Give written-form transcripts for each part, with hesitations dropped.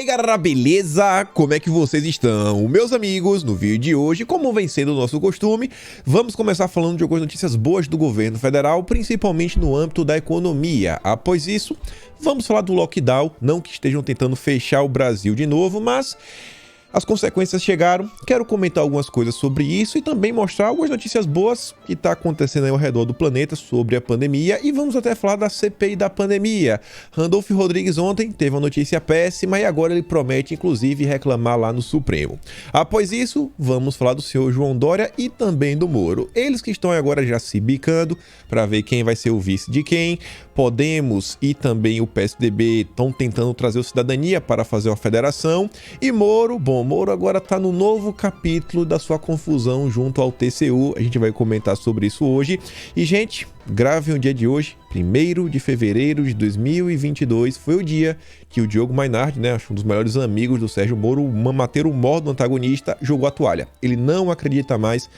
galera, beleza? Como é que vocês estão? Meus amigos, no vídeo de hoje, como vem sendo o nosso costume, vamos começar falando de algumas notícias boas do governo federal, principalmente no âmbito da economia. Após isso, vamos falar do lockdown, não que estejam tentando fechar o Brasil de novo, mas as consequências chegaram. Quero comentar algumas coisas sobre isso e também mostrar algumas notícias boas que está acontecendo aí ao redor do planeta sobre a pandemia. E vamos até falar da CPI da pandemia. Randolfo Rodrigues ontem teve uma notícia péssima e agora ele promete, inclusive, reclamar lá no Supremo. Após isso, vamos falar do senhor João Dória e também do Moro. Eles que estão agora já se bicando para ver quem vai ser o vice de quem. Podemos e também o PSDB estão tentando trazer o Cidadania para fazer uma federação. E Moro, Moro agora está no novo capítulo da sua confusão junto ao TCU. A gente vai comentar sobre isso hoje. E, gente, gravem o dia de hoje, 1º de fevereiro de 2022. Foi o dia que o Diogo Mainardi, um dos melhores amigos do Sérgio Moro, o mamateiro mor do antagonista, jogou a toalha. Ele não acredita mais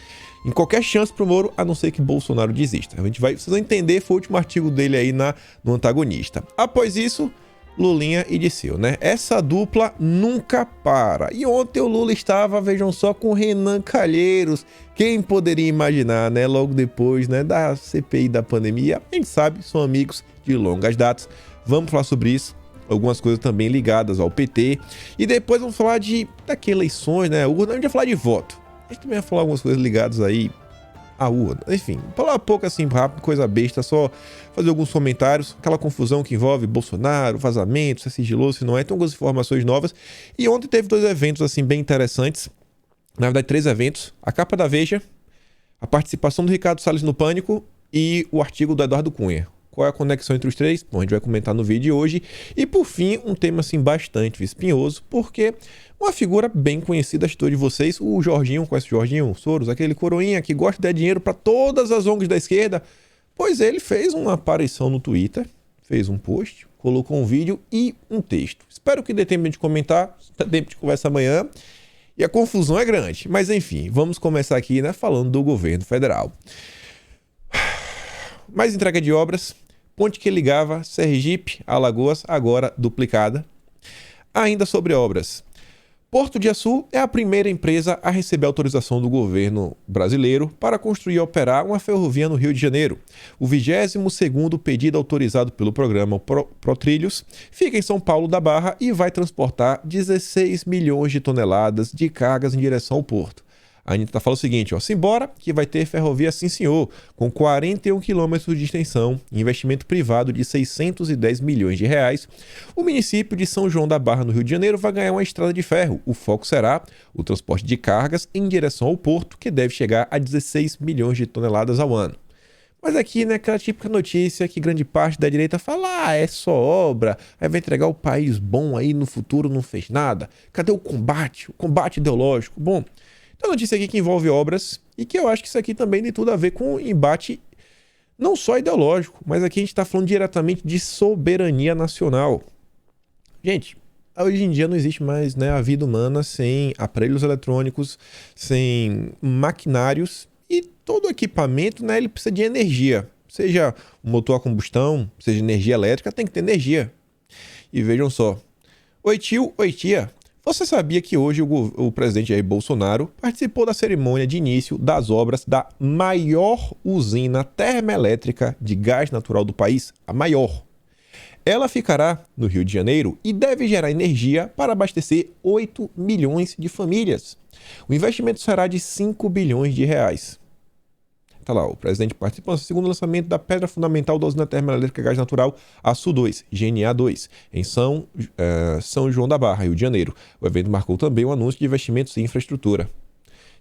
em qualquer chance pro Moro, a não ser que Bolsonaro desista. Vocês vão entender, foi o último artigo dele aí no antagonista. Após isso, Lulinha e Dirceu, Essa dupla nunca para. E ontem o Lula estava, vejam só, com Renan Calheiros. Quem poderia imaginar, logo depois, da CPI da pandemia? A gente sabe, são amigos de longas datas. Vamos falar sobre isso. Algumas coisas também ligadas ao PT. E depois vamos falar daqui eleições, urna. A gente vai falar de voto. A gente também vai falar algumas coisas ligadas aí à urna. Enfim, falar pouco assim, rápido, coisa besta, só fazer alguns comentários. Aquela confusão que envolve Bolsonaro, vazamento, se é sigiloso, se não é. Tem algumas informações novas. E ontem teve 2 eventos assim bem interessantes. Na verdade, 3 eventos. A capa da Veja, a participação do Ricardo Salles no Pânico e o artigo do Eduardo Cunha. Qual é a conexão entre os três? Bom, a gente vai comentar no vídeo de hoje. E por fim, um tema assim bastante espinhoso, porque uma figura bem conhecida, acho de vocês, o Jorginho, conhece o Jorginho Soros, aquele coroinha que gosta de dar dinheiro para todas as ONGs da esquerda. Pois ele fez uma aparição no Twitter, fez um post, colocou um vídeo e um texto. Espero que dê tempo de comentar, dá tempo de conversa amanhã. E a confusão é grande. Mas enfim, vamos começar aqui falando do governo federal. Mais entrega de obras. Ponte que ligava Sergipe a Alagoas, agora duplicada. Ainda sobre obras. Porto de Açu é a primeira empresa a receber autorização do governo brasileiro para construir e operar uma ferrovia no Rio de Janeiro. O 22º pedido autorizado pelo programa ProTrilhos fica em São Paulo da Barra e vai transportar 16 milhões de toneladas de cargas em direção ao porto. A Anitta fala o seguinte, simbora que vai ter ferrovia sim senhor, com 41 quilômetros de extensão, investimento privado de 610 milhões de reais. O município de São João da Barra, no Rio de Janeiro, vai ganhar uma estrada de ferro. O foco será o transporte de cargas em direção ao porto, que deve chegar a 16 milhões de toneladas ao ano. Mas aqui, aquela típica notícia que grande parte da direita fala, é só obra, aí vai entregar o país bom aí no futuro, não fez nada. Cadê o combate? O combate ideológico? Bom, então, notícia aqui que envolve obras e que eu acho que isso aqui também tem tudo a ver com embate não só ideológico, mas aqui a gente está falando diretamente de soberania nacional. Gente, hoje em dia não existe mais a vida humana sem aparelhos eletrônicos, sem maquinários e todo equipamento, ele precisa de energia. Seja um motor a combustão, seja energia elétrica, tem que ter energia. E vejam só. Oi tio, oi tia. Você sabia que hoje o presidente Jair Bolsonaro participou da cerimônia de início das obras da maior usina termoelétrica de gás natural do país? A maior. Ela ficará no Rio de Janeiro e deve gerar energia para abastecer 8 milhões de famílias. O investimento será de 5 bilhões de reais. Tá lá, o presidente participando do segundo lançamento da pedra fundamental da usina termoelétrica gás natural Açu 2, GNA2, em São João da Barra, Rio de Janeiro. O evento marcou também o anúncio de investimentos em infraestrutura.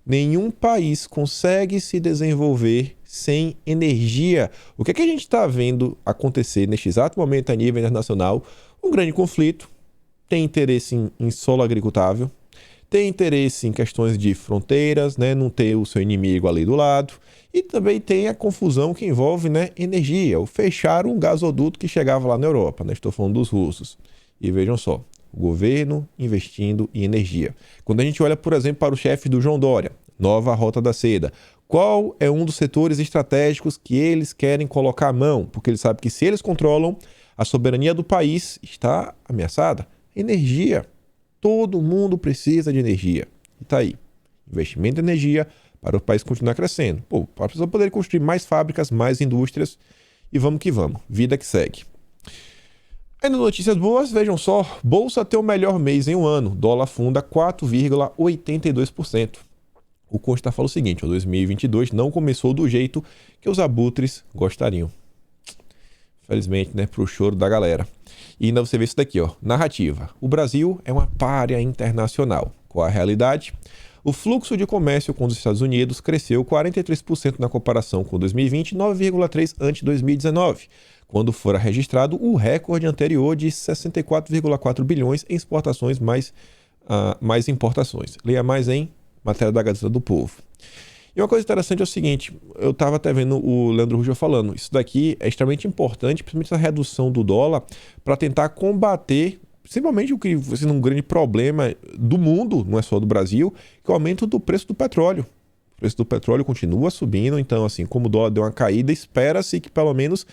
Nenhum país consegue se desenvolver sem energia. O que é que a gente está vendo acontecer neste exato momento a nível internacional? Um grande conflito, tem interesse em solo agricultável, tem interesse em questões de fronteiras, não ter o seu inimigo ali do lado. E também tem a confusão que envolve energia. Fecharam um gasoduto que chegava lá na Europa. Estou falando dos russos. E vejam só, o governo investindo em energia. Quando a gente olha, por exemplo, para o chefe do João Dória, nova Rota da Seda, qual é um dos setores estratégicos que eles querem colocar a mão? Porque eles sabem que se eles controlam, a soberania do país está ameaçada. Energia. Todo mundo precisa de energia. E tá aí. Investimento em energia para o país continuar crescendo. Para a pessoa poder construir mais fábricas, mais indústrias. E vamos que vamos. Vida que segue. Ainda notícias boas, vejam só. Bolsa tem o melhor mês em um ano. Dólar funda 4,82%. O Consta fala o seguinte, o 2022 não começou do jeito que os abutres gostariam. Felizmente, né, pro choro da galera. E ainda você vê isso daqui, ó, narrativa. O Brasil é uma pária internacional. Qual a realidade? O fluxo de comércio com os Estados Unidos cresceu 43% na comparação com 2020 e 9,3% ante 2019, quando fora registrado o recorde anterior de 64,4 bilhões em exportações mais importações. Leia mais em matéria da Gazeta do Povo. E uma coisa interessante é o seguinte, eu estava até vendo o Leandro Rugel falando, isso daqui é extremamente importante, principalmente essa redução do dólar, para tentar combater, principalmente o que vai sendo um grande problema do mundo, não é só do Brasil, que é o aumento do preço do petróleo. O preço do petróleo continua subindo, então assim, como o dólar deu uma caída, espera-se que pelo menos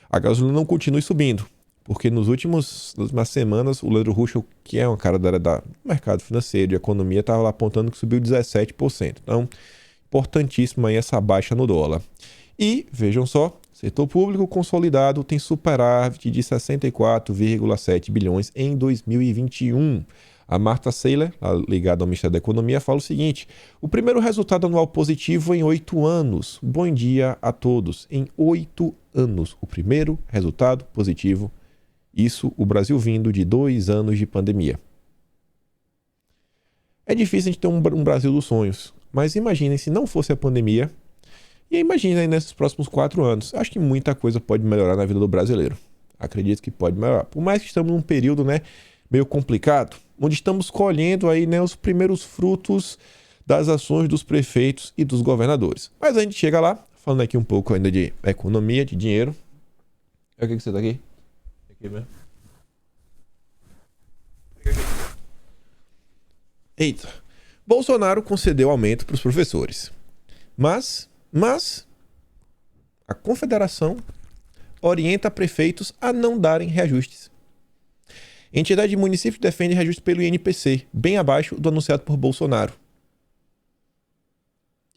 a gasolina não continue subindo. Porque nas últimas semanas, o Leandro Rugel, que é um cara da área do mercado financeiro, de economia, estava lá apontando que subiu 17%. Então, importantíssima aí essa baixa no dólar. E, vejam só, setor público consolidado tem superávit de 64,7 bilhões em 2021. A Marta Seiler, ligada ao Ministério da Economia, fala o seguinte: o primeiro resultado anual positivo em 8 anos. Bom dia a todos. Em 8 anos, o primeiro resultado positivo. Isso, o Brasil vindo de 2 anos de pandemia. É difícil a gente ter um Brasil dos sonhos, mas imaginem se não fosse a pandemia, e imaginem nesses próximos 4 anos. Acho que muita coisa pode melhorar na vida do brasileiro. Acredito que pode melhorar. Por mais que estamos num período, né, meio complicado, onde estamos colhendo aí, né, os primeiros frutos das ações dos prefeitos e dos governadores. Mas a gente chega lá, falando aqui um pouco ainda de economia, de dinheiro. É o que você tá aqui? Aqui mesmo. Eita. Bolsonaro concedeu aumento para os professores. Mas a Confederação orienta prefeitos a não darem reajustes. Entidade de municípios defende reajuste pelo INPC, bem abaixo do anunciado por Bolsonaro.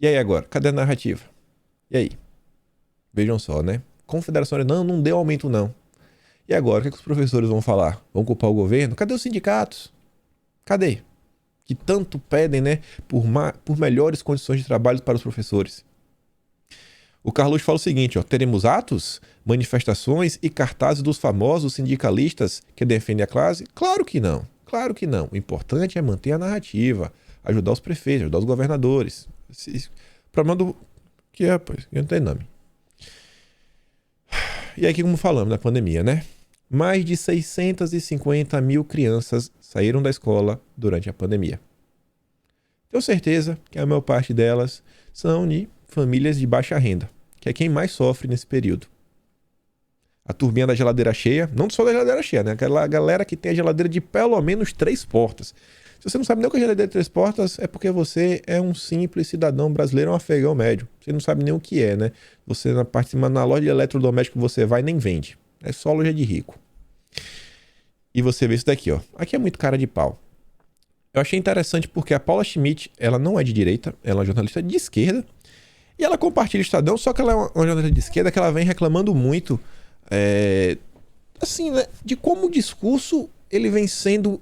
E aí agora? Cadê a narrativa? E aí? Vejam só, né? Confederação, não deu aumento não. E agora, o que os professores vão falar? Vão culpar o governo? Cadê os sindicatos? Cadê? Que tanto pedem, né, por melhores condições de trabalho para os professores. O Carlos fala o seguinte, ó, teremos atos, manifestações e cartazes dos famosos sindicalistas que defendem a classe? Claro que não, claro que não. O importante é manter a narrativa, ajudar os prefeitos, ajudar os governadores. O problema do... que é, pois, que não tem nome. E aí, como falamos da pandemia, né? Mais de 650 mil crianças saíram da escola durante a pandemia. Tenho certeza que a maior parte delas são de famílias de baixa renda, que é quem mais sofre nesse período. A turminha da geladeira cheia, não só da geladeira cheia, né? Aquela galera que tem a geladeira de pelo menos 3 portas. Se você não sabe nem o que é geladeira de 3 portas, é porque você é um simples cidadão brasileiro, um afegão médio. Você não sabe nem o que é, né? Você, na parte de cima, na loja de eletrodoméstico que você vai, nem vende. É só loja de rico. E você vê isso daqui, ó. Aqui é muito cara de pau. Eu achei interessante porque a Paula Schmidt, ela não é de direita, ela é uma jornalista de esquerda. E ela compartilha o Estadão, ssó que ela é uma jornalista de esquerda que ela vem reclamando muito, assim, né, de como o discurso ele vem sendo,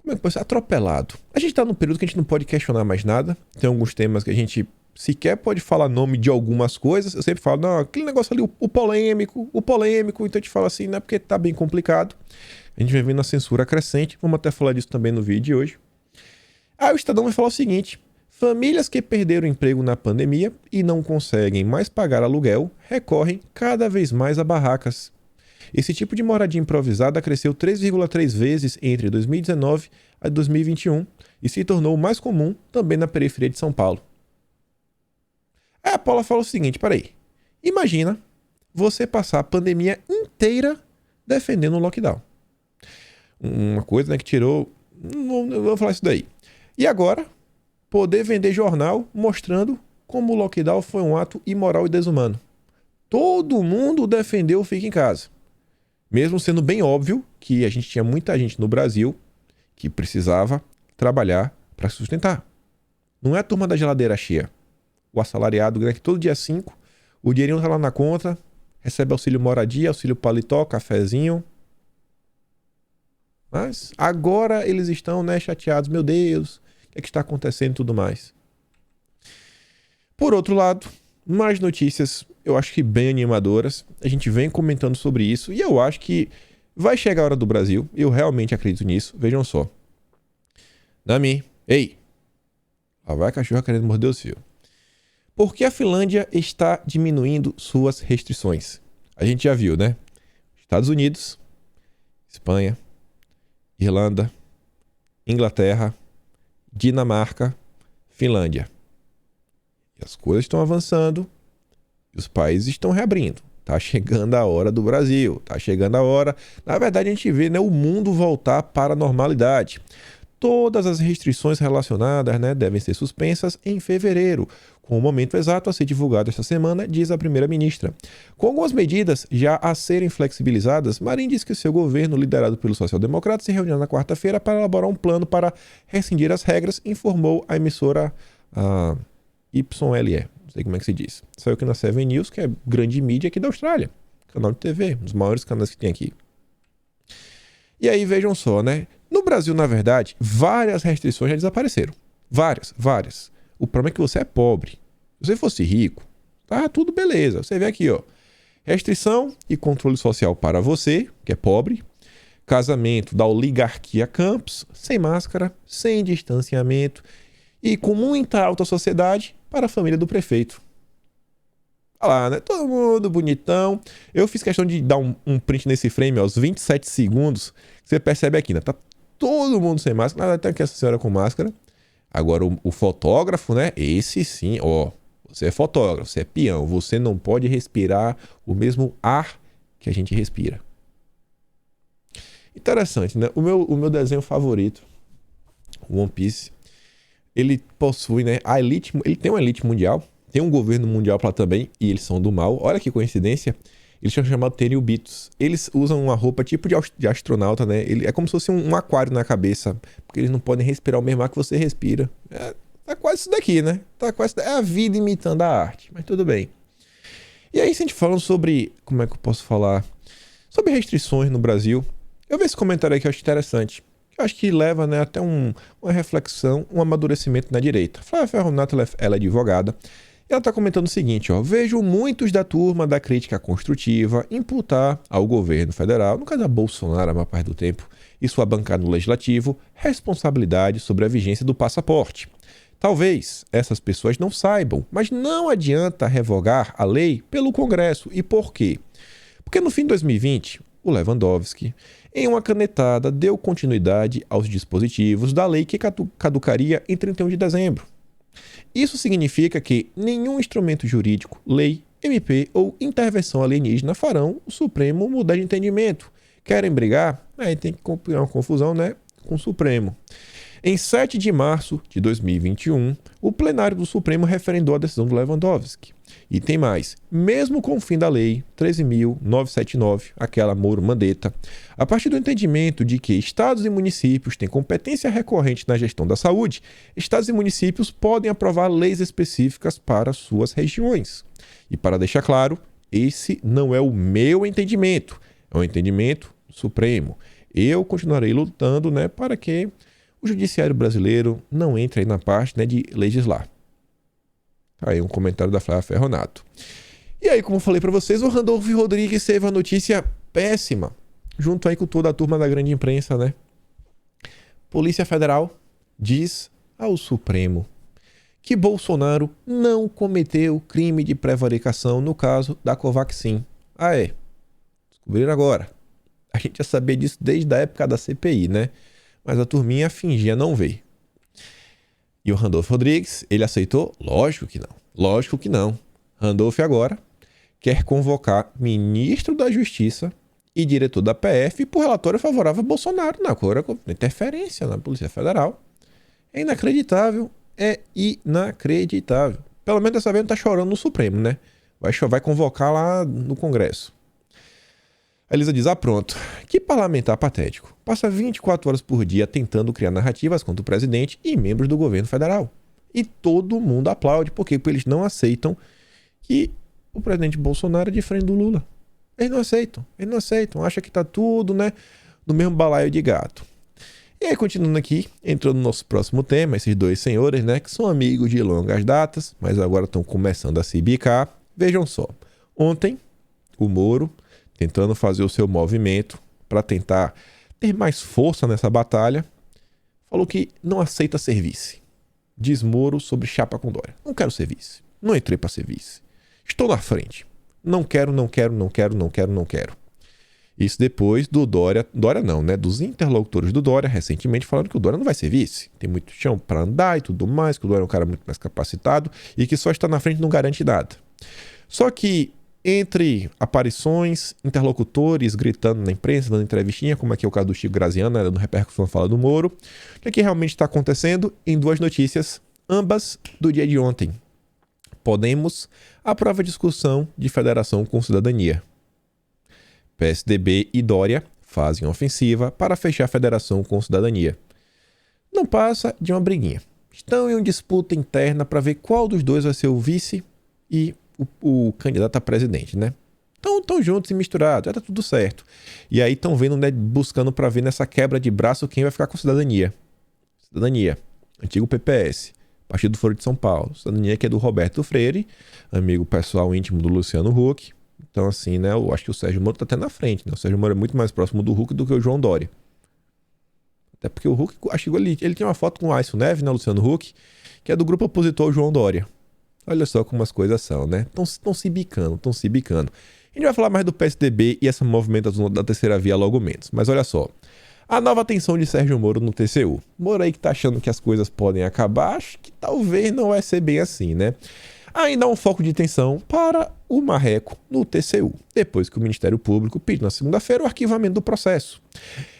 como é que pode ser, atropelado. A gente tá num período que a gente não pode questionar mais nada. Tem alguns temas que a gente sequer pode falar nome de algumas coisas. Eu sempre falo, não, aquele negócio ali, o polêmico, então a gente fala assim, não é porque tá bem complicado. A gente vem vendo a censura crescente, vamos até falar disso também no vídeo de hoje. Aí o Estadão vai falar o seguinte: famílias que perderam emprego na pandemia e não conseguem mais pagar aluguel recorrem cada vez mais a barracas. Esse tipo de moradia improvisada cresceu 3,3 vezes entre 2019 a 2021 e se tornou mais comum também na periferia de São Paulo. Aí a Paula fala o seguinte, peraí, imagina você passar a pandemia inteira defendendo o lockdown. Uma coisa, né, que tirou... Não vou falar isso daí. E agora, poder vender jornal mostrando como o lockdown foi um ato imoral e desumano. Todo mundo defendeu o fica em casa. Mesmo sendo bem óbvio que a gente tinha muita gente no Brasil que precisava trabalhar para se sustentar. Não é a turma da geladeira cheia. O assalariado ganha que todo dia 5, o dinheirinho tá lá na conta, recebe auxílio moradia, auxílio paletó, cafezinho. Mas agora eles estão, né, chateados. Meu Deus, o que é que está acontecendo e tudo mais. Por outro lado, mais notícias, eu acho que bem animadoras. A gente vem comentando sobre isso e eu acho que vai chegar a hora do Brasil. Eu realmente acredito nisso. Vejam só. Nami, ei! Lá vai a cachorra querendo morder o fio. Por que a Finlândia está diminuindo suas restrições? A gente já viu, né? Estados Unidos, Espanha, Irlanda, Inglaterra, Dinamarca, Finlândia. E as coisas estão avançando e os países estão reabrindo. Tá chegando a hora do Brasil, tá chegando a hora. Na verdade, a gente vê, né, o mundo voltar para a normalidade. Todas as restrições relacionadas, né, devem ser suspensas em fevereiro, com o momento exato a ser divulgado esta semana, diz a primeira-ministra. Com algumas medidas já a serem flexibilizadas, Marin diz que o seu governo, liderado pelo social-democrata, se reuniu na quarta-feira para elaborar um plano para rescindir as regras, informou a emissora YLE. Não sei como é que se diz. Saiu aqui na Seven News, que é grande mídia aqui da Austrália. Canal de TV, um dos maiores canais que tem aqui. E aí, vejam só, né? No Brasil, na verdade, várias restrições já desapareceram. Várias. O problema é que você é pobre. Se você fosse rico, tá tudo beleza. Você vê aqui, ó. Restrição e controle social para você, que é pobre. Casamento da oligarquia Campos, sem máscara, sem distanciamento e com muita alta sociedade para a família do prefeito. Olha lá, né? Todo mundo bonitão. Eu fiz questão de dar um print nesse frame, ó, aos 27 segundos. Você percebe aqui, né? Tá todo mundo sem máscara. Nada, até que essa senhora com máscara. Agora, o fotógrafo, né? Esse sim, ó. Você é fotógrafo, você é peão. Você não pode respirar o mesmo ar que a gente respira. Interessante, né? O meu desenho favorito, o One Piece, ele possui, né, a elite, ele tem uma elite mundial, tem um governo mundial lá também, e eles são do mal. Olha que coincidência. Eles são chamados Tenryubitos. Eles usam uma roupa tipo de astronauta, né? É como se fosse um aquário na cabeça, porque eles não podem respirar o mesmo ar que você respira. Tá quase isso daqui, né? É a vida imitando a arte, mas tudo bem. E aí, se a gente falando sobre, como é que eu posso falar? Sobre restrições no Brasil, eu vi esse comentário aqui, eu acho interessante. Eu acho que leva, né, até uma reflexão, um amadurecimento na direita. Flávia Ferronato, ela é advogada. E ela está comentando o seguinte, ó. Vejo muitos da turma da crítica construtiva imputar ao governo federal, no caso a Bolsonaro, a maior parte do tempo, e sua bancada no legislativo, responsabilidade sobre a vigência do passaporte. Talvez essas pessoas não saibam, mas não adianta revogar a lei pelo Congresso. E por quê? Porque no fim de 2020, o Lewandowski, em uma canetada, deu continuidade aos dispositivos da lei que caducaria em 31 de dezembro. Isso significa que nenhum instrumento jurídico, lei, MP ou intervenção alienígena farão o Supremo mudar de entendimento. Querem brigar? Aí tem que criar uma confusão, né, com o Supremo. Em 7 de março de 2021, o plenário do Supremo referendou a decisão do Lewandowski. E tem mais. Mesmo com o fim da Lei 13.979, aquela Moro-Mandetta, a partir do entendimento de que estados e municípios têm competência recorrente na gestão da saúde, estados e municípios podem aprovar leis específicas para suas regiões. E para deixar claro, esse não é o meu entendimento, é o entendimento do Supremo. Eu continuarei lutando, né, para que o judiciário brasileiro não entre aí na parte, né, de legislar. Aí um comentário da Flávia Ferronato. E aí, como eu falei para vocês, o Randolfo Rodrigues teve uma notícia péssima, junto aí com toda a turma da grande imprensa, né? Polícia Federal diz ao Supremo que Bolsonaro não cometeu crime de prevaricação no caso da Covaxin. Ah, é? Descobriram agora. A gente já sabia disso desde a época da CPI, né? Mas a turminha fingia não ver. E o Randolfo Rodrigues, ele aceitou? Lógico que não. Lógico que não. Randolfo agora quer convocar ministro da Justiça e diretor da PF por relatório favorável a Bolsonaro na interferência na Polícia Federal. É inacreditável. É inacreditável. Pelo menos dessa vez não tá chorando no Supremo, né? Vai convocar lá no Congresso. A Elisa diz, pronto, que parlamentar patético. Passa 24 horas por dia tentando criar narrativas contra o presidente e membros do governo federal. E todo mundo aplaude, porque eles não aceitam que o presidente Bolsonaro é diferente do Lula. Eles não aceitam. Acham que tá tudo, né, no mesmo balaio de gato. E aí, continuando aqui, entrou no nosso próximo tema, esses dois senhores, né, que são amigos de longas datas, mas agora estão começando a se bicar. Vejam só, ontem, o Moro, tentando fazer o seu movimento para tentar ter mais força nessa batalha, falou que não aceita ser vice. Diz Moro sobre chapa com Dória. Não quero ser vice. Não entrei para ser vice. Estou na frente. Não quero. Isso depois do Dória não, né? Dos interlocutores do Dória recentemente falando que o Dória não vai ser vice. Tem muito chão para andar e tudo mais, que o Dória é um cara muito mais capacitado e que só estar na frente não garante nada. Só que entre aparições, interlocutores gritando na imprensa, dando entrevistinha, como aqui é o caso do Chico Graziano, né, dando repercussão na fala do Moro, o que realmente está acontecendo em duas notícias, ambas do dia de ontem. Podemos aprova a discussão de federação com cidadania. PSDB e Dória fazem ofensiva para fechar a federação com cidadania. Não passa de uma briguinha. Estão em uma disputa interna para ver qual dos dois vai ser o vice e o candidato a presidente, né? Estão juntos e misturados, já tá tudo certo. E aí estão vendo, né, buscando para ver nessa quebra de braço quem vai ficar com cidadania. Cidadania, antigo PPS, Partido do Foro de São Paulo. Cidadania que é do Roberto Freire, amigo pessoal íntimo do Luciano Huck. Então assim, né, eu acho que o Sérgio Moro tá até na frente, né? O Sérgio Moro é muito mais próximo do Huck do que o João Dória. Até porque o Huck, acho que ele tem uma foto com o Aécio Neves, né, Luciano Huck, que é do grupo opositor João Dória. Olha só como as coisas são, né? Estão se bicando. A gente vai falar mais do PSDB e essa movimentação da terceira via logo menos. Mas olha só. A nova atenção de Sérgio Moro no TCU. Moro aí que tá achando que as coisas podem acabar, acho que talvez não vai ser bem assim, né? Ainda há um foco de atenção para o Marreco no TCU, depois que o Ministério Público pediu na segunda-feira o arquivamento do processo.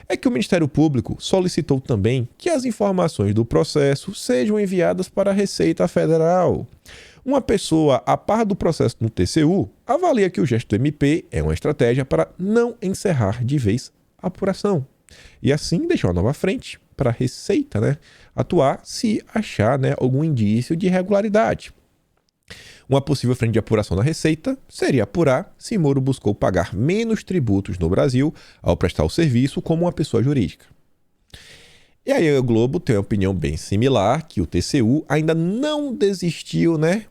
É que o Ministério Público solicitou também que as informações do processo sejam enviadas para a Receita Federal. Uma pessoa a par do processo no TCU avalia que o gesto do MP é uma estratégia para não encerrar de vez a apuração. E assim deixar uma nova frente para a Receita, né, atuar se achar, né, algum indício de irregularidade. Uma possível frente de apuração na Receita seria apurar se Moro buscou pagar menos tributos no Brasil ao prestar o serviço como uma pessoa jurídica. E aí o Globo tem uma opinião bem similar, que o TCU ainda não desistiu, né,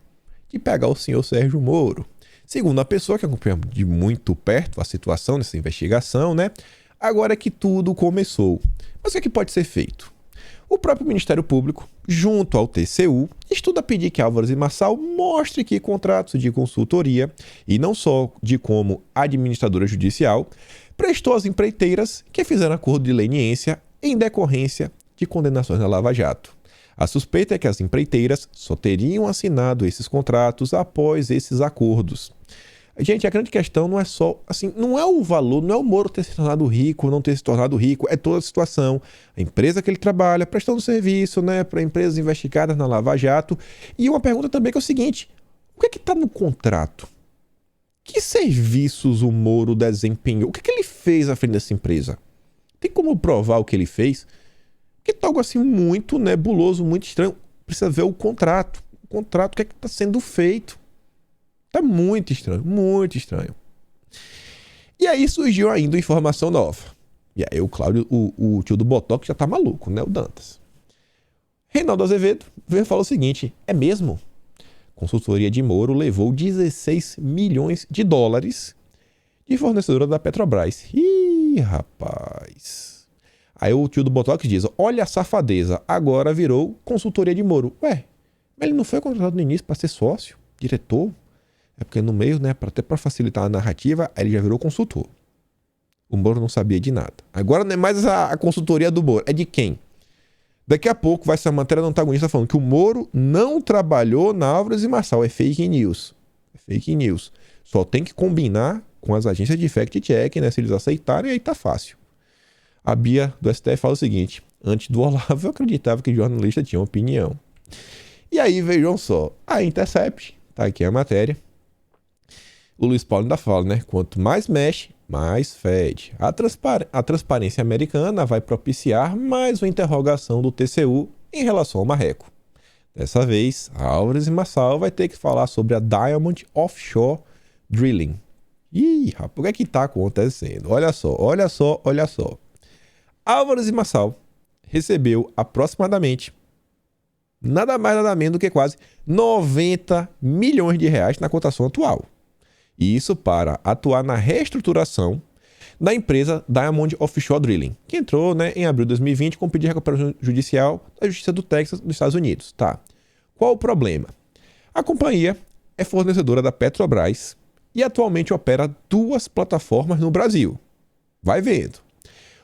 de pegar o senhor Sérgio Moro. Segundo a pessoa que acompanha de muito perto a situação dessa investigação, né, agora é que tudo começou. Mas o que pode ser feito? O próprio Ministério Público, junto ao TCU, estuda pedir que Álvares e Marçal mostre que contratos de consultoria, e não só de como administradora judicial, prestou às empreiteiras que fizeram acordo de leniência em decorrência de condenações na Lava Jato. A suspeita é que as empreiteiras só teriam assinado esses contratos após esses acordos. Gente, a grande questão não é só, assim, não é o valor, não é o Moro ter se tornado rico ou não ter se tornado rico, é toda a situação. A empresa que ele trabalha, prestando serviço, né, para empresas investigadas na Lava Jato. E uma pergunta também que é o seguinte, o que é que está no contrato? Que serviços o Moro desempenhou? O que é que ele fez à frente dessa empresa? Tem como provar o que ele fez? Que tá algo assim muito nebuloso, muito estranho. Precisa ver o contrato. O contrato, o que é que está sendo feito? Tá muito estranho, muito estranho. E aí surgiu ainda informação nova. E aí o Cláudio, o tio do Botox já tá maluco, né? O Dantas. Reinaldo Azevedo veio falar o seguinte, é mesmo? Consultoria de Moro levou 16 milhões de dólares de fornecedora da Petrobras. Ih, rapaz. Aí o tio do Botox diz, olha a safadeza, agora virou consultoria de Moro. Ué, mas ele não foi contratado no início para ser sócio, diretor? É porque no meio, né, até para facilitar a narrativa, aí ele já virou consultor. O Moro não sabia de nada. Agora não é mais a consultoria do Moro, é de quem? Daqui a pouco vai ser a matéria do antagonista falando que o Moro não trabalhou na Álvares e Marçal. É fake news. É fake news. Só tem que combinar com as agências de fact-check, né? Se eles aceitarem, aí tá fácil. A Bia do STF fala o seguinte, antes do Olavo eu acreditava que jornalista tinha uma opinião. E aí, vejam só, a Intercept, tá aqui a matéria, o Luiz Paulo ainda fala, né? Quanto mais mexe, mais fede. A transparência americana vai propiciar mais uma interrogação do TCU em relação ao marreco. Dessa vez, Álvares e Marçal vai ter que falar sobre a Diamond Offshore Drilling. Ih, rapaz, o que é que está acontecendo? Olha só. Álvares e Marçal recebeu aproximadamente nada mais nada menos do que quase 90 milhões de reais na cotação atual. Isso para atuar na reestruturação da empresa Diamond Offshore Drilling, que entrou, em abril de 2020 com pedido de recuperação judicial da Justiça do Texas, dos Estados Unidos. Tá. Qual o problema? A companhia é fornecedora da Petrobras e atualmente opera 2 plataformas no Brasil. Vai vendo.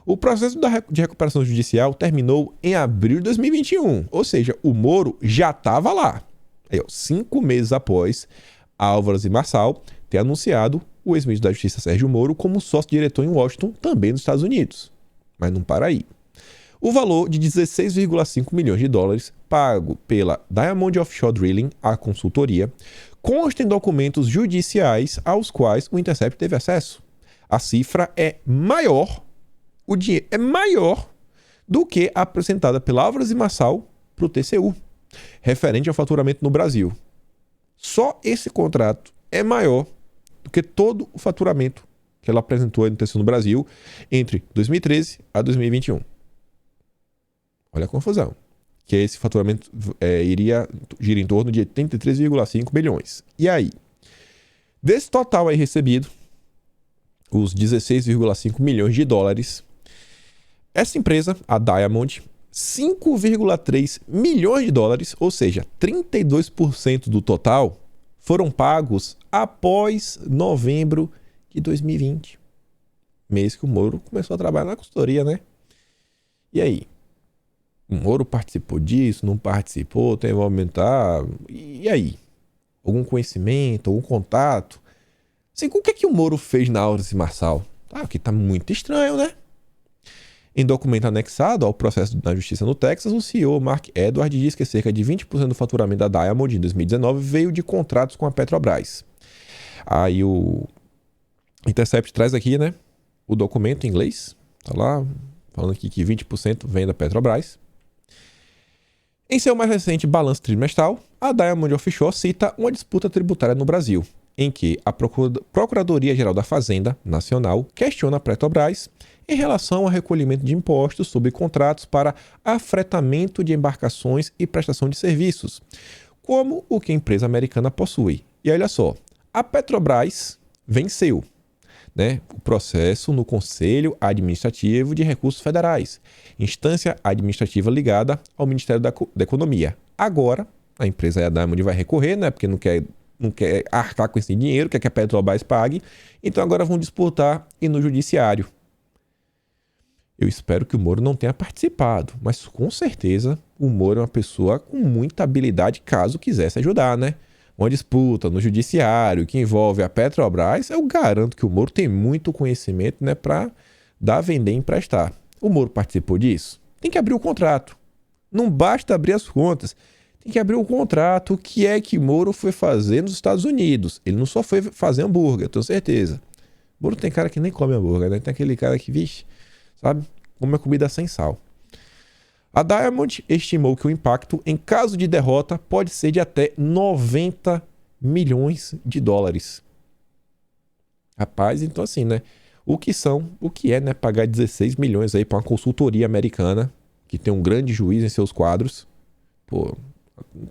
O processo de recuperação judicial terminou em abril de 2021, ou seja, o Moro já estava lá. Aí, 5 meses após Álvares e Marçal ter anunciado o ex-ministro da Justiça Sérgio Moro como sócio-diretor em Washington, também nos Estados Unidos. Mas não para aí. O valor de 16,5 milhões de dólares pago pela Diamond Offshore Drilling, a consultoria, consta em documentos judiciais aos quais o Intercept teve acesso. A cifra é maior, o dinheiro é maior do que a apresentada pela Álvares e Marçal para o TCU, referente ao faturamento no Brasil. Só esse contrato é maior do que todo o faturamento que ela apresentou no TCU no Brasil entre 2013 a 2021. Olha a confusão. Que esse faturamento gira em torno de 83,5 bilhões. E aí? Desse total aí recebido, os 16,5 milhões de dólares, essa empresa, a Diamond, 5,3 milhões de dólares, ou seja, 32% do total, foram pagos após novembro de 2020. Mês que o Moro começou a trabalhar na consultoria, né? E aí? O Moro participou disso? Não participou? Tem que aumentar? E aí? Algum conhecimento? Algum contato? Assim, o que é que o Moro fez na Álvares e Marçal? Aqui tá muito estranho, né? Em documento anexado ao processo da Justiça no Texas, o CEO Mark Edwards diz que cerca de 20% do faturamento da Diamond em 2019 veio de contratos com a Petrobras. Aí o Intercept traz aqui, o documento em inglês. Tá lá, falando aqui que 20% vem da Petrobras. Em seu mais recente balanço trimestral, a Diamond Offshore cita uma disputa tributária no Brasil, em que a Procuradoria-Geral da Fazenda Nacional questiona a Petrobras em relação ao recolhimento de impostos sobre contratos para afretamento de embarcações e prestação de serviços, como o que a empresa americana possui. E olha só, a Petrobras venceu o processo no Conselho Administrativo de Recursos Federais, instância administrativa ligada ao Ministério da Economia. Agora, a empresa a Diamond vai recorrer, porque não quer arcar com esse dinheiro, quer que a Petrobras pague, então agora vão disputar e no judiciário. Eu espero que o Moro não tenha participado, mas com certeza o Moro é uma pessoa com muita habilidade caso quisesse ajudar, Uma disputa no judiciário que envolve a Petrobras, eu garanto que o Moro tem muito conhecimento, para dar, vender e emprestar. O Moro participou disso? Tem que abrir o contrato. Não basta abrir as contas. Tem que abrir o contrato. O que é que Moro foi fazer nos Estados Unidos? Ele não só foi fazer hambúrguer, eu tenho certeza. Moro tem cara que nem come hambúrguer, Tem aquele cara que, sabe, come a comida sem sal. A Diamond estimou que o impacto em caso de derrota pode ser de até 90 milhões de dólares. Rapaz, então assim, O que é, pagar 16 milhões aí para uma consultoria americana que tem um grande juiz em seus quadros? Pô,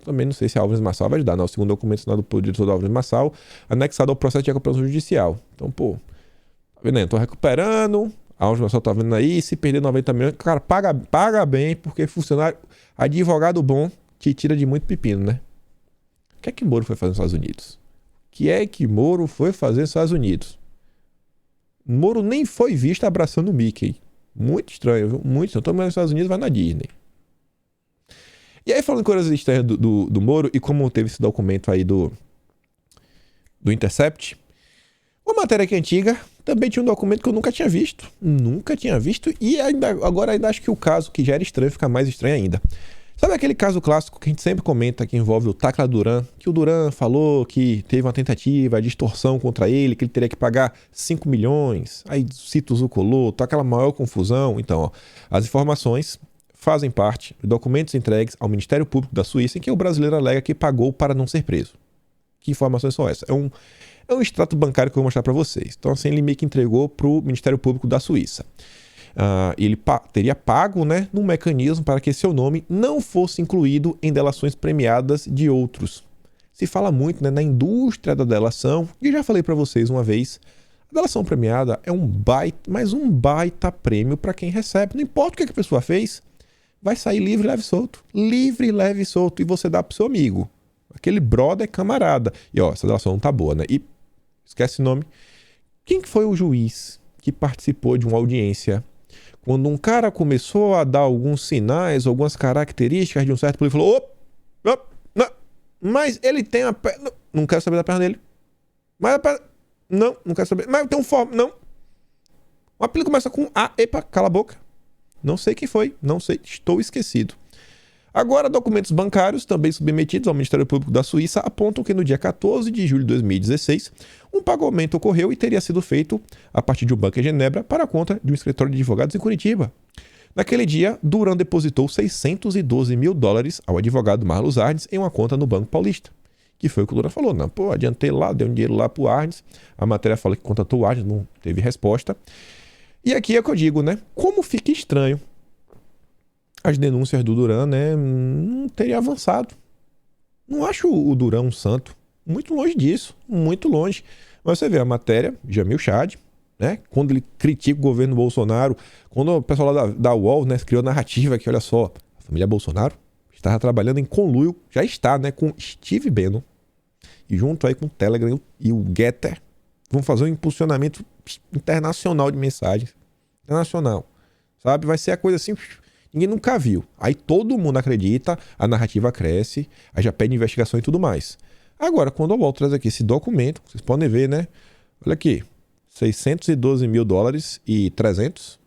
também não sei se a Álvares e Marçal vai ajudar, O segundo documento assinado pelo diretor da Álvares e Marçal, anexado ao processo de recuperação judicial. Então, tá vendo aí? Tô recuperando. A Álvares e Marçal tá vendo aí, se perder 90 milhões, cara, paga bem, porque funcionário, advogado bom, te tira de muito pepino, O que é que Moro foi fazer nos Estados Unidos? O que é que Moro foi fazer nos Estados Unidos? Moro nem foi visto abraçando o Mickey. Muito estranho, viu? Muito estranho. Todo mundo nos Estados Unidos vai na Disney. E aí, falando coisas estranhas do Moro, e como teve esse documento aí do Intercept, uma matéria que é antiga, também tinha um documento que eu nunca tinha visto. E agora ainda acho que o caso que já era estranho fica mais estranho ainda. Sabe aquele caso clássico que a gente sempre comenta que envolve o Tacla Duran, que o Duran falou que teve uma tentativa de extorsão contra ele, que ele teria que pagar 5 milhões, aí cita o Zucoloto, aquela maior confusão. Então, ó, as informações fazem parte de documentos entregues ao Ministério Público da Suíça em que o brasileiro alega que pagou para não ser preso. Que informações são essas? É um extrato bancário que eu vou mostrar para vocês. Então, assim, ele meio que entregou para o Ministério Público da Suíça. Ele teria pago, né, num mecanismo para que seu nome não fosse incluído em delações premiadas de outros. Se fala muito, né, na indústria da delação, e já falei para vocês uma vez, a delação premiada é um baita prêmio para quem recebe. Não importa o que a pessoa fez, vai sair livre, leve e solto. Livre, leve e solto. E você dá pro seu amigo. Aquele brother camarada. E ó, essa delação não tá boa, né? E esquece o nome. Quem que foi o juiz que participou de uma audiência quando um cara começou a dar alguns sinais, algumas características de um certo político, falou: não, mas ele tem a perna. Não quero saber da perna dele. Mas a perna. Não quero saber. Mas tem um forma. Não. O apelido começa com A. Epa, cala a boca. Não sei quem foi. Não sei. Estou esquecido. Agora, documentos bancários, também submetidos ao Ministério Público da Suíça, apontam que no dia 14 de julho de 2016, um pagamento ocorreu e teria sido feito a partir de um banco em Genebra para a conta de um escritório de advogados em Curitiba. Naquele dia, Duran depositou $612 mil ao advogado Marlos Arnes em uma conta no Banco Paulista. Que foi o que o Duran falou. Não, pô, adiantei lá, dei um dinheiro lá pro Arnes. A matéria fala que contatou o Arnes, não teve resposta. E aqui é o que eu digo, né? Como fica estranho as denúncias do Duran, né, não teria avançado. Não acho o Duran um santo. Muito longe disso. Muito longe. Mas você vê a matéria, Jamil Chad, né, quando ele critica o governo Bolsonaro, quando o pessoal lá da UOL, né, criou a narrativa que, olha só, a família Bolsonaro estava trabalhando em conluio, já está, né, com Steve Bannon, e junto aí com o Telegram e o Getter, vão fazer um impulsionamento internacional de mensagens. Internacional. Sabe? Vai ser a coisa assim... Ninguém nunca viu. Aí todo mundo acredita, a narrativa cresce, aí já pede investigação e tudo mais. Agora, quando eu volto a trazer aqui esse documento, vocês podem ver, né? Olha aqui, $612 mil e 300.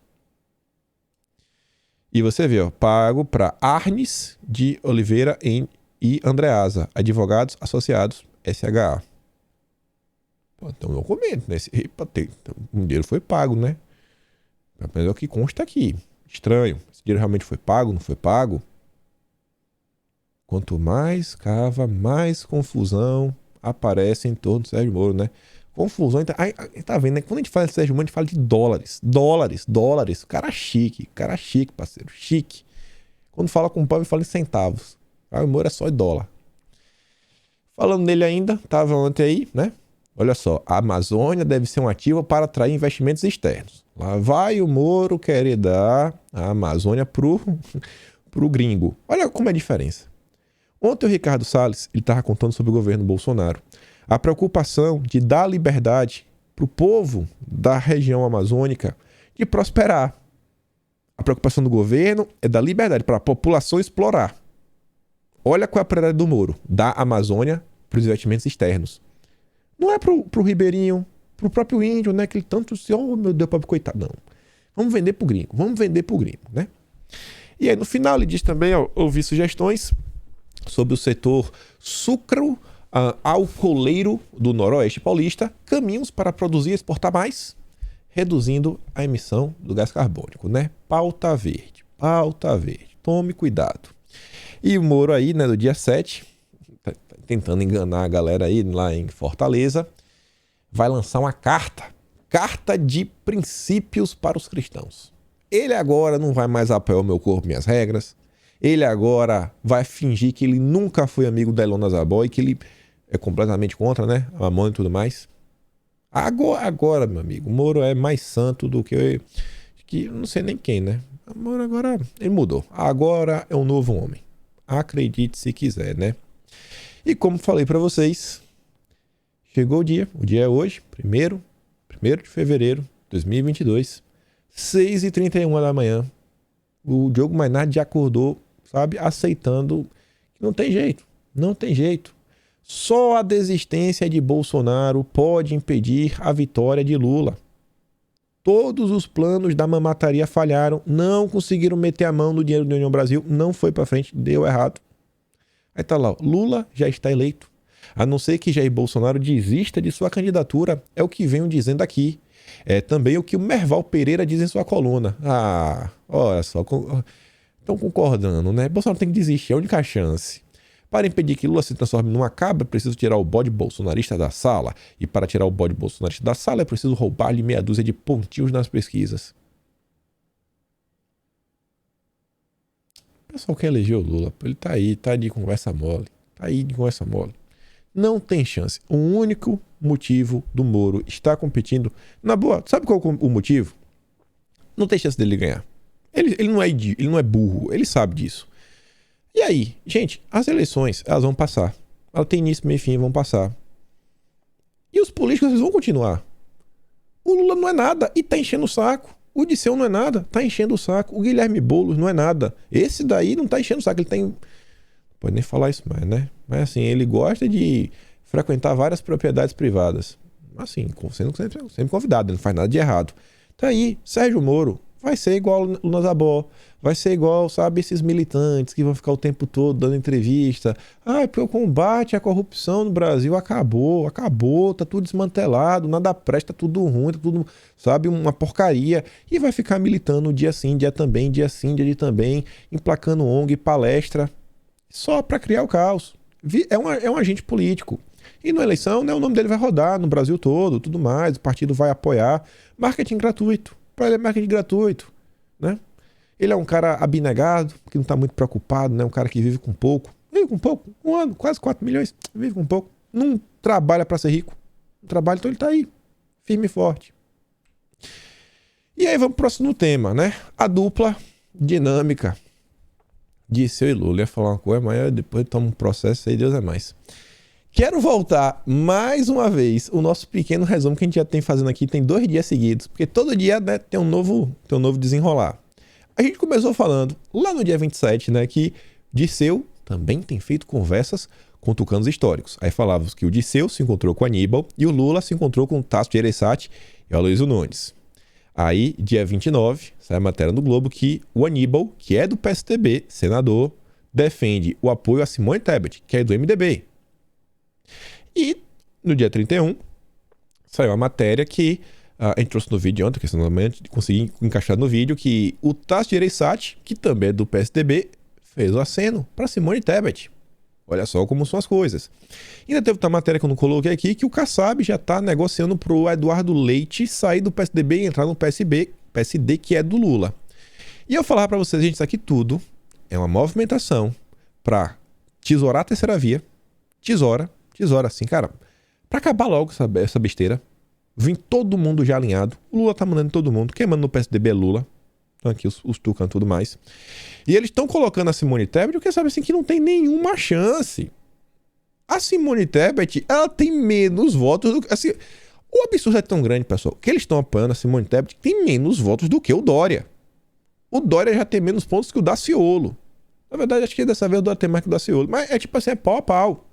E você vê, ó, pago para Arnes de Oliveira e Andreasa, advogados associados SHA. Pô, tem um documento, né? O dinheiro foi pago, né? Mas é o que consta aqui. Estranho. Esse dinheiro realmente foi pago, não foi pago? Quanto mais cava, mais confusão aparece em torno do Sérgio Moro, né? Confusão. Aí, tá vendo, né? Quando a gente fala de Sérgio Moro, a gente fala de dólares. Dólares. Cara chique, parceiro. Chique. Quando fala com o povo, fala em centavos. O Moro é só em dólar. Falando nele ainda, tava ontem aí, né? Olha só, a Amazônia deve ser um ativo para atrair investimentos externos. Lá vai o Moro querer dar a Amazônia pro gringo. Olha como é a diferença. Ontem o Ricardo Salles estava contando sobre o governo Bolsonaro. A preocupação de dar liberdade para o povo da região amazônica de prosperar. A preocupação do governo é dar liberdade para a população explorar. Olha qual é a prioridade do Moro. Da Amazônia para os investimentos externos. Não é pro ribeirinho, pro próprio índio, né? Que ele tanto se, oh meu Deus, pobre coitado. Não. Vamos vender pro gringo, né? E aí no final ele diz também, ó, ouvi sugestões sobre o setor sucro alcooleiro do Noroeste Paulista, caminhos para produzir e exportar mais, reduzindo a emissão do gás carbônico, né? Pauta verde. Tome cuidado. E o Moro aí, né, no dia 7, tentando enganar a galera aí lá em Fortaleza, vai lançar uma carta de princípios para os cristãos. Ele agora não vai mais apoiar o meu corpo, minhas regras. Ele agora vai fingir que ele nunca foi amigo da Ilona Zabó e que ele é completamente contra, né? A mamãe e tudo mais. Agora, meu amigo, o Moro é mais santo do que não sei nem quem, né? O Moro agora, ele mudou. Agora é um novo homem. Acredite se quiser, né? E como falei para vocês, chegou o dia é hoje, 1º de fevereiro de 2022, 6h31 da manhã. O Diogo Mainardi já acordou, sabe, aceitando que não tem jeito. Só a desistência de Bolsonaro pode impedir a vitória de Lula. Todos os planos da mamataria falharam, não conseguiram meter a mão no dinheiro do União Brasil, não foi para frente, deu errado. Aí tá lá, ó, Lula já está eleito. A não ser que Jair Bolsonaro desista de sua candidatura, é o que venho dizendo aqui. É também o que o Merval Pereira diz em sua coluna. Olha só, estão concordando, né? Bolsonaro tem que desistir, é a única chance. Para impedir que Lula se transforme numa cabra, é preciso tirar o bode bolsonarista da sala. E para tirar o bode bolsonarista da sala, é preciso roubar-lhe meia dúzia de pontinhos nas pesquisas. O pessoal quer eleger o Lula. Ele tá aí, tá de conversa mole. Tá aí de conversa mole. Não tem chance. O único motivo do Moro estar competindo... Na boa, sabe qual é o motivo? Não tem chance dele ganhar. Ele não é burro, ele sabe disso. E aí, gente, as eleições, elas vão passar. Elas têm início, meio e fim, vão passar. E os políticos, eles vão continuar. O Lula não é nada e tá enchendo o saco. O Disseu não é nada, tá enchendo o saco. O Guilherme Boulos não é nada. Esse daí não tá enchendo o saco, ele tem... Pode nem falar isso mais, né? Mas assim, ele gosta de frequentar várias propriedades privadas. Assim, sendo sempre convidado, ele não faz nada de errado. Tá aí, Sérgio Moro vai ser igual o Lula Zabó, vai ser igual, sabe, esses militantes que vão ficar o tempo todo dando entrevista. Porque o combate à corrupção no Brasil acabou, tá tudo desmantelado, nada presta, tá tudo ruim, tá tudo, sabe, uma porcaria. E vai ficar militando dia sim, dia também, dia sim, dia de também, emplacando ONG, palestra, só para criar o caos. É um agente político. E na eleição, né, o nome dele vai rodar no Brasil todo, tudo mais, o partido vai apoiar. Marketing gratuito. Para ele é marketing gratuito, né? Ele é um cara abnegado, que não está muito preocupado, né? Um cara que vive com pouco. Vive com pouco, um ano, quase 4 milhões, vive com pouco. Não trabalha para ser rico. Não trabalha, então ele está aí, firme e forte. E aí vamos pro próximo tema, né? A dupla dinâmica Disseu e Lula. Eu ia falar uma coisa, mas depois toma um processo aí, Deus é mais. Quero voltar mais uma vez o nosso pequeno resumo que a gente já tem fazendo aqui, tem 2 dias seguidos, porque todo dia, né, tem um novo desenrolar. A gente começou falando lá no dia 27, né, que Disseu também tem feito conversas com tucanos históricos. Aí falávamos que o Disseu se encontrou com Aníbal e o Lula se encontrou com o Tasso Gereissati e o Aloysio Nunes. Aí, dia 29, sai a matéria no Globo que o Aníbal, que é do PSDB, senador, defende o apoio a Simone Tebet, que é do MDB. E no dia 31, saiu a matéria que a gente trouxe no vídeo ontem, que finalmente consegui encaixar no vídeo, que o Tasso Gereissati, que também é do PSDB, fez o aceno para Simone Tebet. Olha só como são as coisas. Ainda teve outra matéria que eu não coloquei aqui, que o Kassab já está negociando para o Eduardo Leite sair do PSDB e entrar no PSD, que é do Lula. E eu falar para vocês, gente, isso aqui tudo é uma movimentação para tesourar a terceira via. Tesoura assim, cara, pra acabar logo essa besteira. Vem todo mundo já alinhado. O Lula tá mandando todo mundo. Quem manda no PSDB é Lula. Então aqui os tucanos e tudo mais. E eles estão colocando a Simone Tebet, porque sabe assim que não tem nenhuma chance. A Simone Tebet, ela tem menos votos do que... Assim, o absurdo é tão grande, pessoal, que eles estão apoiando a Simone Tebet, que tem menos votos do que o Dória. O Dória já tem menos pontos que o Daciolo. Na verdade, acho que dessa vez o Dória tem mais que o Daciolo. Mas é tipo assim, é pau a pau.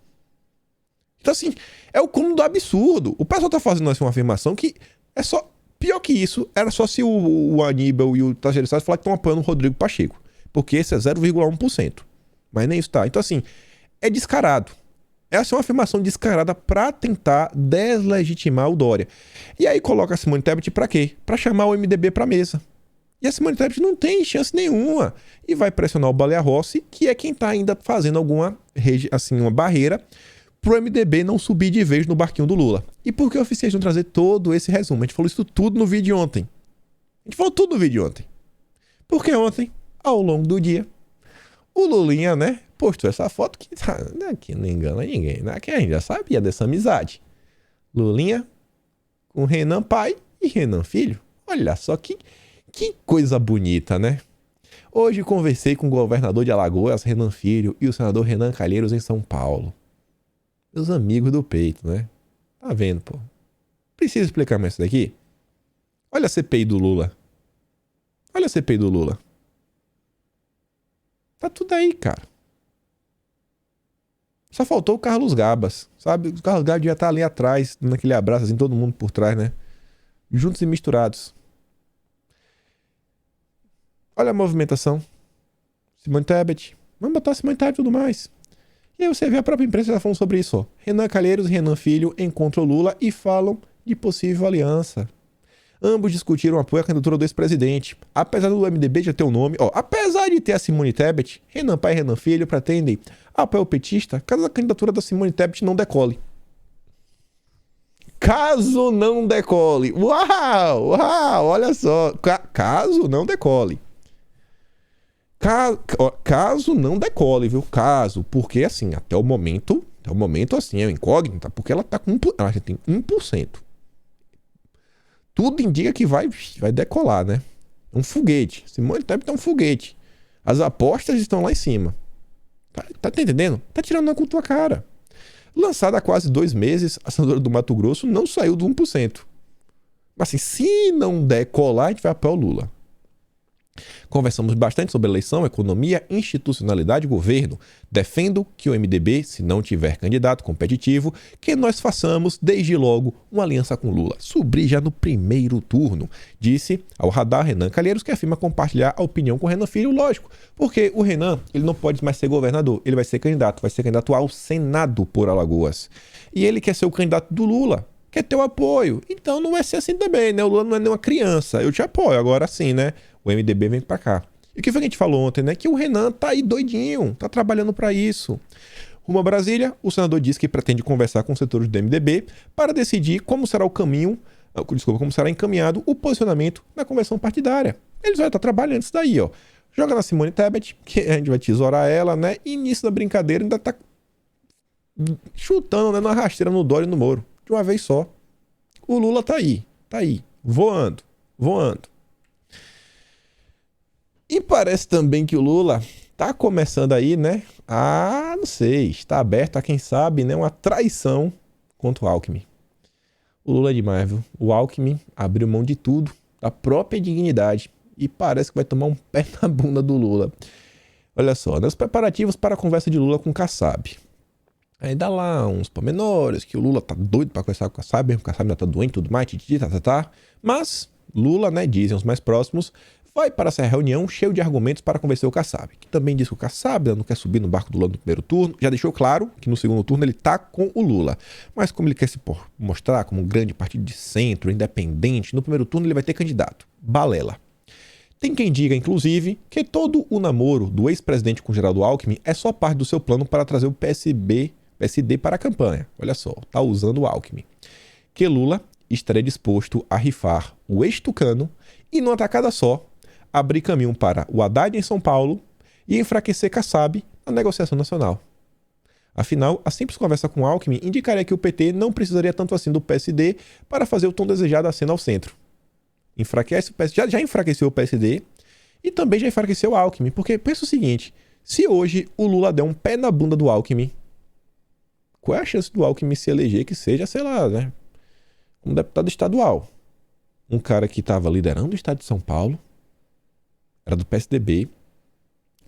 Então, assim, é o cúmulo do absurdo. O pessoal tá fazendo assim, uma afirmação que é só... Pior que isso, era só se o Aníbal e o Tasso Gereissati falar que estão apoiando o Rodrigo Pacheco. Porque esse é 0,1%. Mas nem isso tá. Então, assim, é descarado. Essa é uma afirmação descarada pra tentar deslegitimar o Dória. E aí coloca a Simone Tebet pra quê? Pra chamar o MDB pra mesa. E a Simone Tebet não tem chance nenhuma. E vai pressionar o Baleia Rossi, que é quem tá ainda fazendo alguma, assim, uma barreira pro MDB não subir de vez no barquinho do Lula. E por que oficiais vão trazer todo esse resumo? A gente falou isso tudo no vídeo ontem. A gente falou tudo no vídeo ontem. Porque ontem, ao longo do dia, o Lulinha, né, postou essa foto que não engana ninguém, né? Que a gente já sabia dessa amizade. Lulinha com Renan pai e Renan filho. Olha só que coisa bonita, né? Hoje conversei com o governador de Alagoas, Renan Filho, e o senador Renan Calheiros em São Paulo. Meus amigos do peito, né? Tá vendo, pô? Precisa explicar mais isso daqui? Olha a CPI do Lula. Olha a CPI do Lula. Tá tudo aí, cara. Só faltou o Carlos Gabas, sabe? O Carlos Gabas devia estar ali atrás, naquele abraço, assim, todo mundo por trás, né? Juntos e misturados. Olha a movimentação. Simone Tebet. Vamos botar Simone Tebet e tudo mais. E aí você vê a própria imprensa já falando sobre isso. Ó. Renan Calheiros e Renan Filho encontram Lula e falam de possível aliança. Ambos discutiram apoio à candidatura do ex-presidente. Apesar do MDB já ter o nome, apesar de ter a Simone Tebet, Renan pai e Renan Filho pretendem apoiar o petista caso a candidatura da Simone Tebet não decole. Caso não decole. Uau, olha só. Caso não decole. Caso não decole, viu? Caso, porque assim, até o momento assim, é incógnita, porque ela tá com ela já tem 1%. Tudo indica que vai decolar, né? Um foguete. Simone Tebet é um foguete. As apostas estão lá em cima. Tá entendendo? Tá tirando com a tua cara. Lançada há quase 2 meses, a senadora do Mato Grosso não saiu do 1%. Mas assim, se não decolar, a gente vai apoiar o Lula. Conversamos bastante sobre eleição, economia, institucionalidade e governo. Defendo que o MDB, se não tiver candidato competitivo, que nós façamos, desde logo, uma aliança com Lula. Subir já no primeiro turno, disse ao Radar Renan Calheiros, que afirma compartilhar a opinião com o Renan Filho, lógico, porque o Renan ele não pode mais ser governador, ele vai ser candidato ao Senado por Alagoas. E ele quer ser o candidato do Lula. Quer ter o apoio. Então não vai ser assim também, né? O Lula não é nenhuma criança. Eu te apoio, agora sim, né? O MDB vem pra cá. E o que foi que a gente falou ontem, né? Que o Renan tá aí doidinho, tá trabalhando pra isso. Rumo a Brasília, o senador disse que pretende conversar com os setores do MDB para decidir como será o caminho, como será encaminhado o posicionamento na convenção partidária. Eles vão estar trabalhando isso daí, ó. Joga na Simone Tebet, que a gente vai tesourar ela, né? E início da brincadeira ainda tá chutando, né? Na rasteira no Dória e no Moro. De uma vez só. O Lula tá aí, voando. E parece também que o Lula tá começando aí, né? Não sei, está aberto a quem sabe, né? Uma traição contra o Alckmin. O Lula é demais, viu? O Alckmin abriu mão de tudo, da própria dignidade, e parece que vai tomar um pé na bunda do Lula. Olha só, né? Os preparativos para a conversa de Lula com Kassab. Aí dá lá uns pormenores, que o Lula tá doido pra conversar com o Kassab, mesmo o Kassab ainda tá doente e tudo mais, tá. Mas Lula, né, dizem os mais próximos, vai para essa reunião cheio de argumentos para convencer o Kassab, que também diz que o Kassab não quer subir no barco do Lula no primeiro turno, já deixou claro que no segundo turno ele tá com o Lula, mas como ele quer se mostrar como um grande partido de centro, independente, no primeiro turno ele vai ter candidato, balela. Tem quem diga, inclusive, que todo o namoro do ex-presidente com Geraldo Alckmin é só parte do seu plano para trazer o PSD para a campanha. Olha só, tá usando o Alckmin. Que Lula estaria disposto a rifar o ex-tucano e, numa tacada só, abrir caminho para o Haddad em São Paulo e enfraquecer Kassab na negociação nacional. Afinal, a simples conversa com Alckmin indicaria que o PT não precisaria tanto assim do PSD para fazer o tom desejado aceno ao centro. Enfraquece o PSD, já enfraqueceu o PSD e também já enfraqueceu o Alckmin, porque pensa o seguinte, se hoje o Lula der um pé na bunda do Alckmin, qual é a chance do Alckmin se eleger que seja, sei lá, né, um deputado estadual? Um cara que estava liderando o estado de São Paulo, era do PSDB,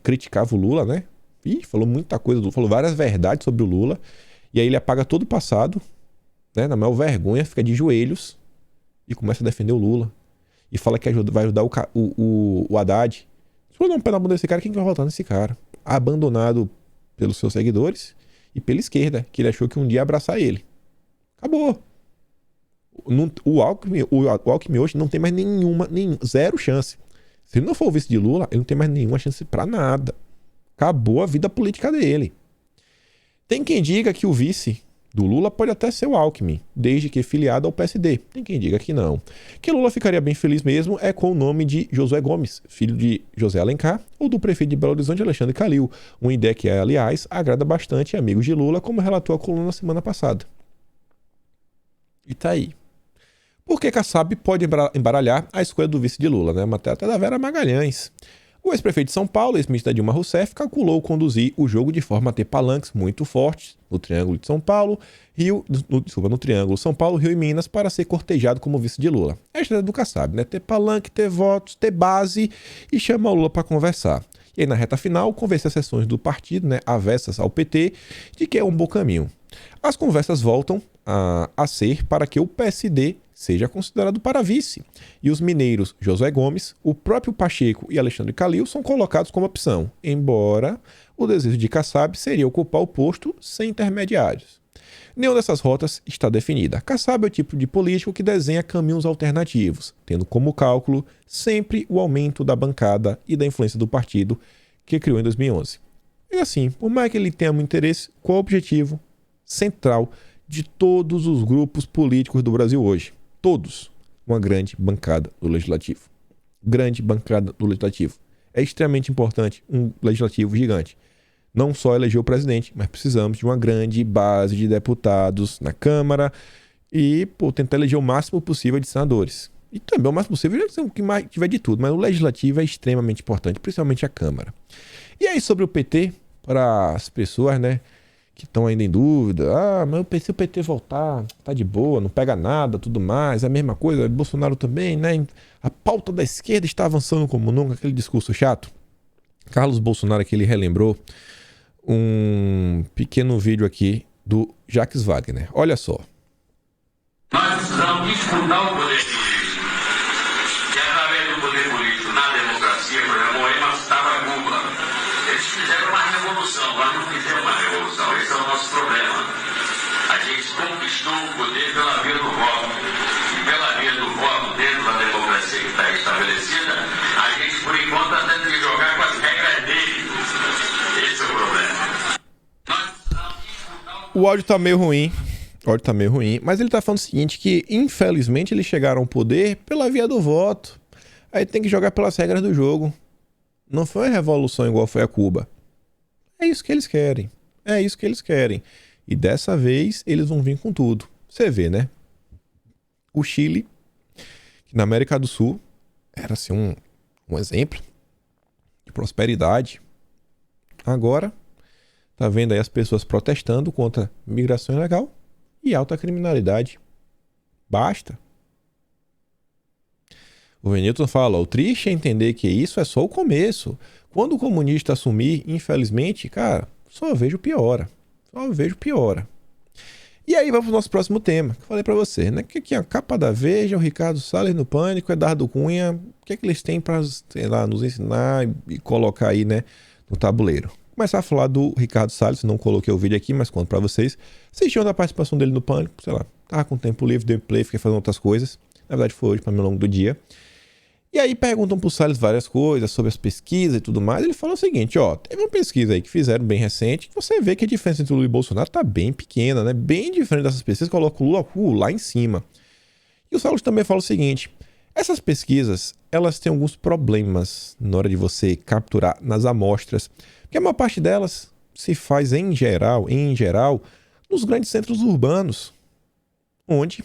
criticava o Lula, né? Falou muita coisa, falou várias verdades sobre o Lula, e aí ele apaga todo o passado, né, na maior vergonha, fica de joelhos e começa a defender o Lula. E fala que vai ajudar o Haddad. Se eu dar um pé na bunda desse cara, quem vai votar nesse cara? Abandonado pelos seus seguidores e pela esquerda, que ele achou que um dia ia abraçar ele. Acabou. O Alckmin hoje não tem mais zero chance. Se ele não for o vice de Lula, ele não tem mais nenhuma chance pra nada. Acabou a vida política dele. Tem quem diga que o vice do Lula pode até ser o Alckmin, desde que filiado ao PSD. Tem quem diga que não. Que Lula ficaria bem feliz mesmo é com o nome de Josué Gomes, filho de José Alencar, ou do prefeito de Belo Horizonte, Alexandre Calil. Uma ideia que, aliás, agrada bastante amigos de Lula, como relatou a coluna na semana passada. E tá aí. Por que Kassab pode embaralhar a escolha do vice de Lula, né? Matéria até da Vera Magalhães. O ex-prefeito de São Paulo, ex-ministro da Dilma Rousseff, calculou conduzir o jogo de forma a ter palanques muito fortes no Triângulo de São Paulo, no Triângulo São Paulo, Rio e Minas, para ser cortejado como vice de Lula. É a estratégia do Kassab, né? Ter palanque, ter votos, ter base e chamar o Lula para conversar. E aí, na reta final, convencer as seções do partido, né, avessas ao PT, de que é um bom caminho. As conversas voltam a ser para que o PSD seja considerado para vice. E os mineiros Josué Gomes, o próprio Pacheco e Alexandre Calil são colocados como opção, embora o desejo de Kassab seria ocupar o posto sem intermediários. Nenhuma dessas rotas está definida. Kassab é o tipo de político que desenha caminhos alternativos, tendo como cálculo sempre o aumento da bancada e da influência do partido que criou em 2011. E assim, por mais que ele tenha muito interesse, qual é o objetivo central de todos os grupos políticos do Brasil hoje? Todos. Uma grande bancada do Legislativo. Grande bancada do Legislativo. É extremamente importante um Legislativo gigante. Não só eleger o presidente, mas precisamos de uma grande base de deputados na Câmara e tentar eleger o máximo possível de senadores. E também o máximo possível o que mais tiver de tudo, mas o Legislativo é extremamente importante, principalmente a Câmara. E aí sobre o PT, para as pessoas, né, que estão ainda em dúvida, mas se o PT voltar, tá de boa, não pega nada, tudo mais, é a mesma coisa, Bolsonaro também, né, a pauta da esquerda está avançando como nunca, aquele discurso chato. Carlos Bolsonaro aqui, ele relembrou um pequeno vídeo aqui do Jacques Wagner. Olha só. Nós precisamos disputar o poder político. E através do poder político na democracia, por exemplo, Moema estava a Cuba. Eles fizeram uma revolução, nós não fizemos uma revolução. Esse é o nosso problema. A gente conquistou o poder pela via do voto. E pela via do voto, dentro da democracia que está estabelecida, a gente, por enquanto, está tendo que jogar com as regras dele. Esse é o problema. O áudio tá meio ruim. Mas ele tá falando o seguinte, que infelizmente eles chegaram ao poder pela via do voto. Aí tem que jogar pelas regras do jogo. Não foi uma revolução igual foi a Cuba. É isso que eles querem. E dessa vez eles vão vir com tudo. Você vê, né? O Chile, que na América do Sul era assim um exemplo de prosperidade. Agora tá vendo aí as pessoas protestando contra migração ilegal e alta criminalidade. Basta. O Venilton fala, o triste é entender que isso é só o começo. Quando o comunista assumir, infelizmente, cara, só vejo piora. E aí vamos pro nosso próximo tema, que eu falei pra você, né? Que a capa da Veja, o Ricardo Salles no Pânico, Eduardo Cunha, o que é que eles têm pra, sei lá, nos ensinar e colocar aí, né, no tabuleiro. Começar a falar do Ricardo Salles, não coloquei o vídeo aqui, mas conto pra vocês. Assistiam da participação dele no Pânico, sei lá, tava com tempo livre, dei play, fiquei fazendo outras coisas. Na verdade foi hoje, pra mim, ao longo do dia. E aí perguntam pro Salles várias coisas sobre as pesquisas e tudo mais. Ele fala o seguinte, teve uma pesquisa aí que fizeram bem recente, que você vê que a diferença entre o Lula e o Bolsonaro tá bem pequena, né? Bem diferente dessas pesquisas, coloca o Lula lá em cima. E o Salles também fala o seguinte, essas pesquisas, elas têm alguns problemas na hora de você capturar nas amostras, porque a maior parte delas se faz em geral, nos grandes centros urbanos, onde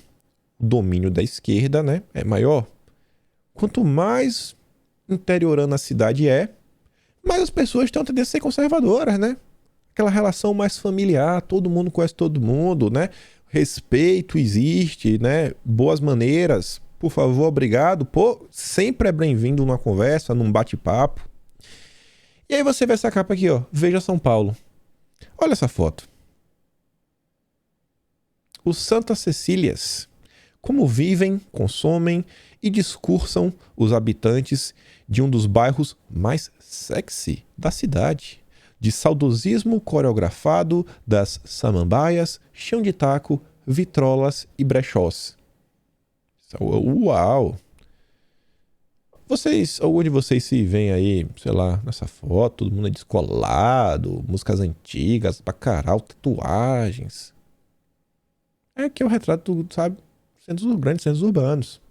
o domínio da esquerda, né, é maior. Quanto mais interiorana a cidade é, mais as pessoas têm a tendência a ser conservadoras, né? Aquela relação mais familiar, todo mundo conhece todo mundo, né? Respeito existe, né? Boas maneiras, por favor, obrigado. Pô, sempre é bem-vindo numa conversa, num bate-papo. E aí você vê essa capa aqui, Veja São Paulo. Olha essa foto. Os Santa Cecílias. Como vivem, consomem e discursam os habitantes de um dos bairros mais sexy da cidade. De saudosismo coreografado das samambaias, chão de taco, vitrolas e brechós. Uau! Algum de vocês se veem aí, sei lá, nessa foto, todo mundo é descolado, músicas antigas, bacarau, tatuagens. É que é o retrato, sabe, grandes centros urbanos.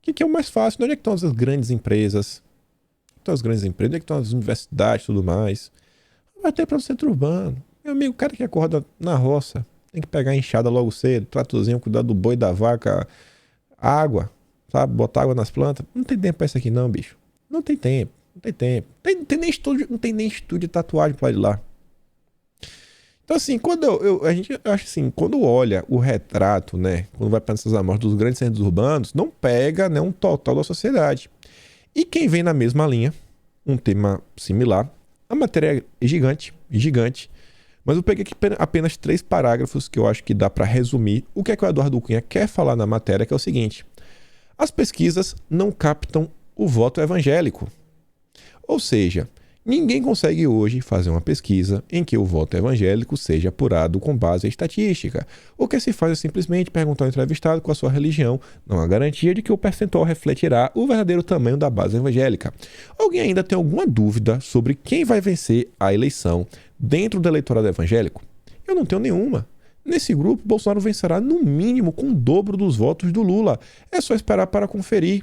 O que é o mais fácil? Onde é que estão as grandes empresas? Onde é que estão as universidades e tudo mais? Vai ter para o centro urbano. Meu amigo, o cara que acorda na roça, tem que pegar a enxada logo cedo, tratorzinho, cuidar do boi, da vaca, água, sabe? Botar água nas plantas. Não tem tempo pra isso aqui não, bicho. Não tem tempo. Não tem nem estúdio de tatuagem pra ir lá. Então, assim, a gente acha assim, quando olha o retrato, né? Quando vai para essas amostras dos grandes centros urbanos, não pega, né, um total da sociedade. E quem vem na mesma linha, um tema similar, a matéria é gigante, Mas eu peguei aqui apenas 3 parágrafos que eu acho que dá para resumir o que é que o Eduardo Cunha quer falar na matéria, que é o seguinte: as pesquisas não captam o voto evangélico. Ou seja, ninguém consegue hoje fazer uma pesquisa em que o voto evangélico seja apurado com base em estatística. O que se faz é simplesmente perguntar ao entrevistado qual a sua religião, não há garantia de que o percentual refletirá o verdadeiro tamanho da base evangélica. Alguém ainda tem alguma dúvida sobre quem vai vencer a eleição dentro do eleitorado evangélico? Eu não tenho nenhuma. Nesse grupo, Bolsonaro vencerá no mínimo com o dobro dos votos do Lula. É só esperar para conferir.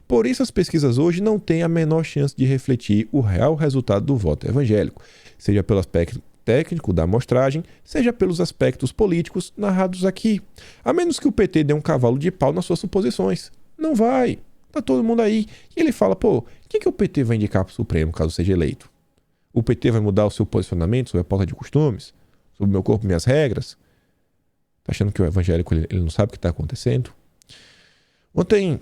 Por isso, as pesquisas hoje não têm a menor chance de refletir o real resultado do voto evangélico, seja pelo aspecto técnico da amostragem, seja pelos aspectos políticos narrados aqui. A menos que o PT dê um cavalo de pau nas suas suposições. Não vai. Tá todo mundo aí. E ele fala, pô, o que o PT vai indicar para o Supremo caso seja eleito? O PT vai mudar o seu posicionamento sobre a pauta de costumes? Sobre meu corpo e minhas regras? Tá achando que o evangélico ele não sabe o que está acontecendo? Ontem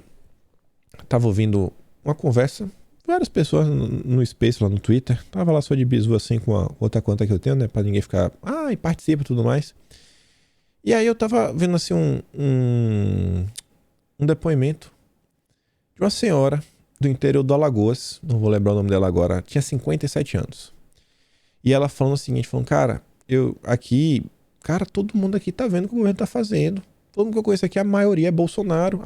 estava ouvindo uma conversa, várias pessoas no Space lá no Twitter. Tava lá só de bizu assim com a outra conta que eu tenho, né? Pra ninguém ficar, e participa e tudo mais. E aí eu tava vendo assim um depoimento de uma senhora do interior do Alagoas, não vou lembrar o nome dela agora, tinha 57 anos. E ela falando o seguinte, falando, cara, todo mundo aqui tá vendo o que o governo tá fazendo. Todo mundo que eu conheço aqui, a maioria é Bolsonaro.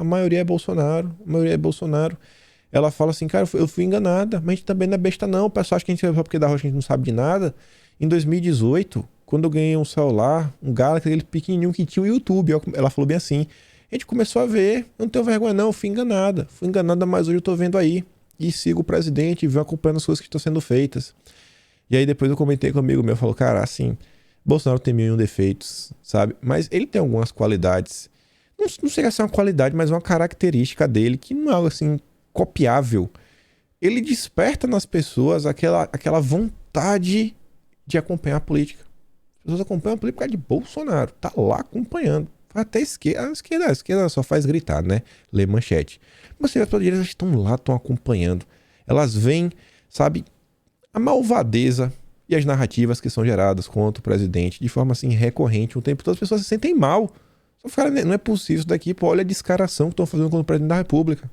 Ela fala assim, cara, eu fui enganada, mas a gente também não é besta não. O pessoal acha que a gente, só porque da rocha a gente não sabe de nada. Em 2018, quando eu ganhei um celular, um Galaxy, aquele pequenininho que tinha o YouTube, ela falou bem assim, a gente começou a ver, eu não tenho vergonha não, eu fui enganada, mas hoje eu tô vendo aí. E sigo o presidente e venho acompanhando as coisas que estão sendo feitas. E aí depois eu comentei com um amigo meu, falou, cara, assim, Bolsonaro tem 1001 defeitos, sabe? Mas ele tem algumas qualidades. Não chega a ser uma qualidade, mas uma característica dele que não é algo assim copiável. Ele desperta nas pessoas aquela vontade de acompanhar a política. As pessoas acompanham a política por causa de Bolsonaro. Tá lá acompanhando. Até a esquerda só faz gritar, né? Ler manchete. Mas as pessoas direitas estão lá, estão acompanhando. Elas veem, sabe, a malvadeza e as narrativas que são geradas contra o presidente de forma assim recorrente o tempo todo. As pessoas se sentem mal. Cara, não é possível isso daqui. Pô, olha a descaração que estão fazendo contra o presidente da República.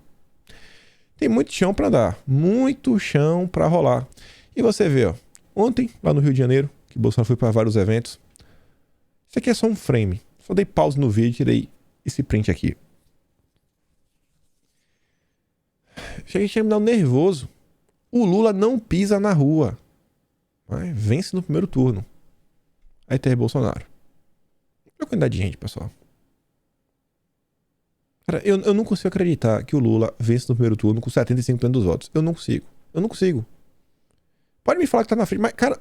Tem muito chão para dar. Muito chão para rolar. E você vê, ó. Ontem, lá no Rio de Janeiro, que Bolsonaro foi para vários eventos. Isso aqui é só um frame. Só dei pause no vídeo e tirei esse print aqui. Cheguei a me dar um nervoso. O Lula não pisa na rua. Mas vence no primeiro turno. Aí tem Bolsonaro. Olha a quantidade de gente, pessoal. Cara, eu não consigo acreditar que o Lula vence no primeiro turno com 75% dos votos. Eu não consigo. Pode me falar que tá na frente, mas, cara,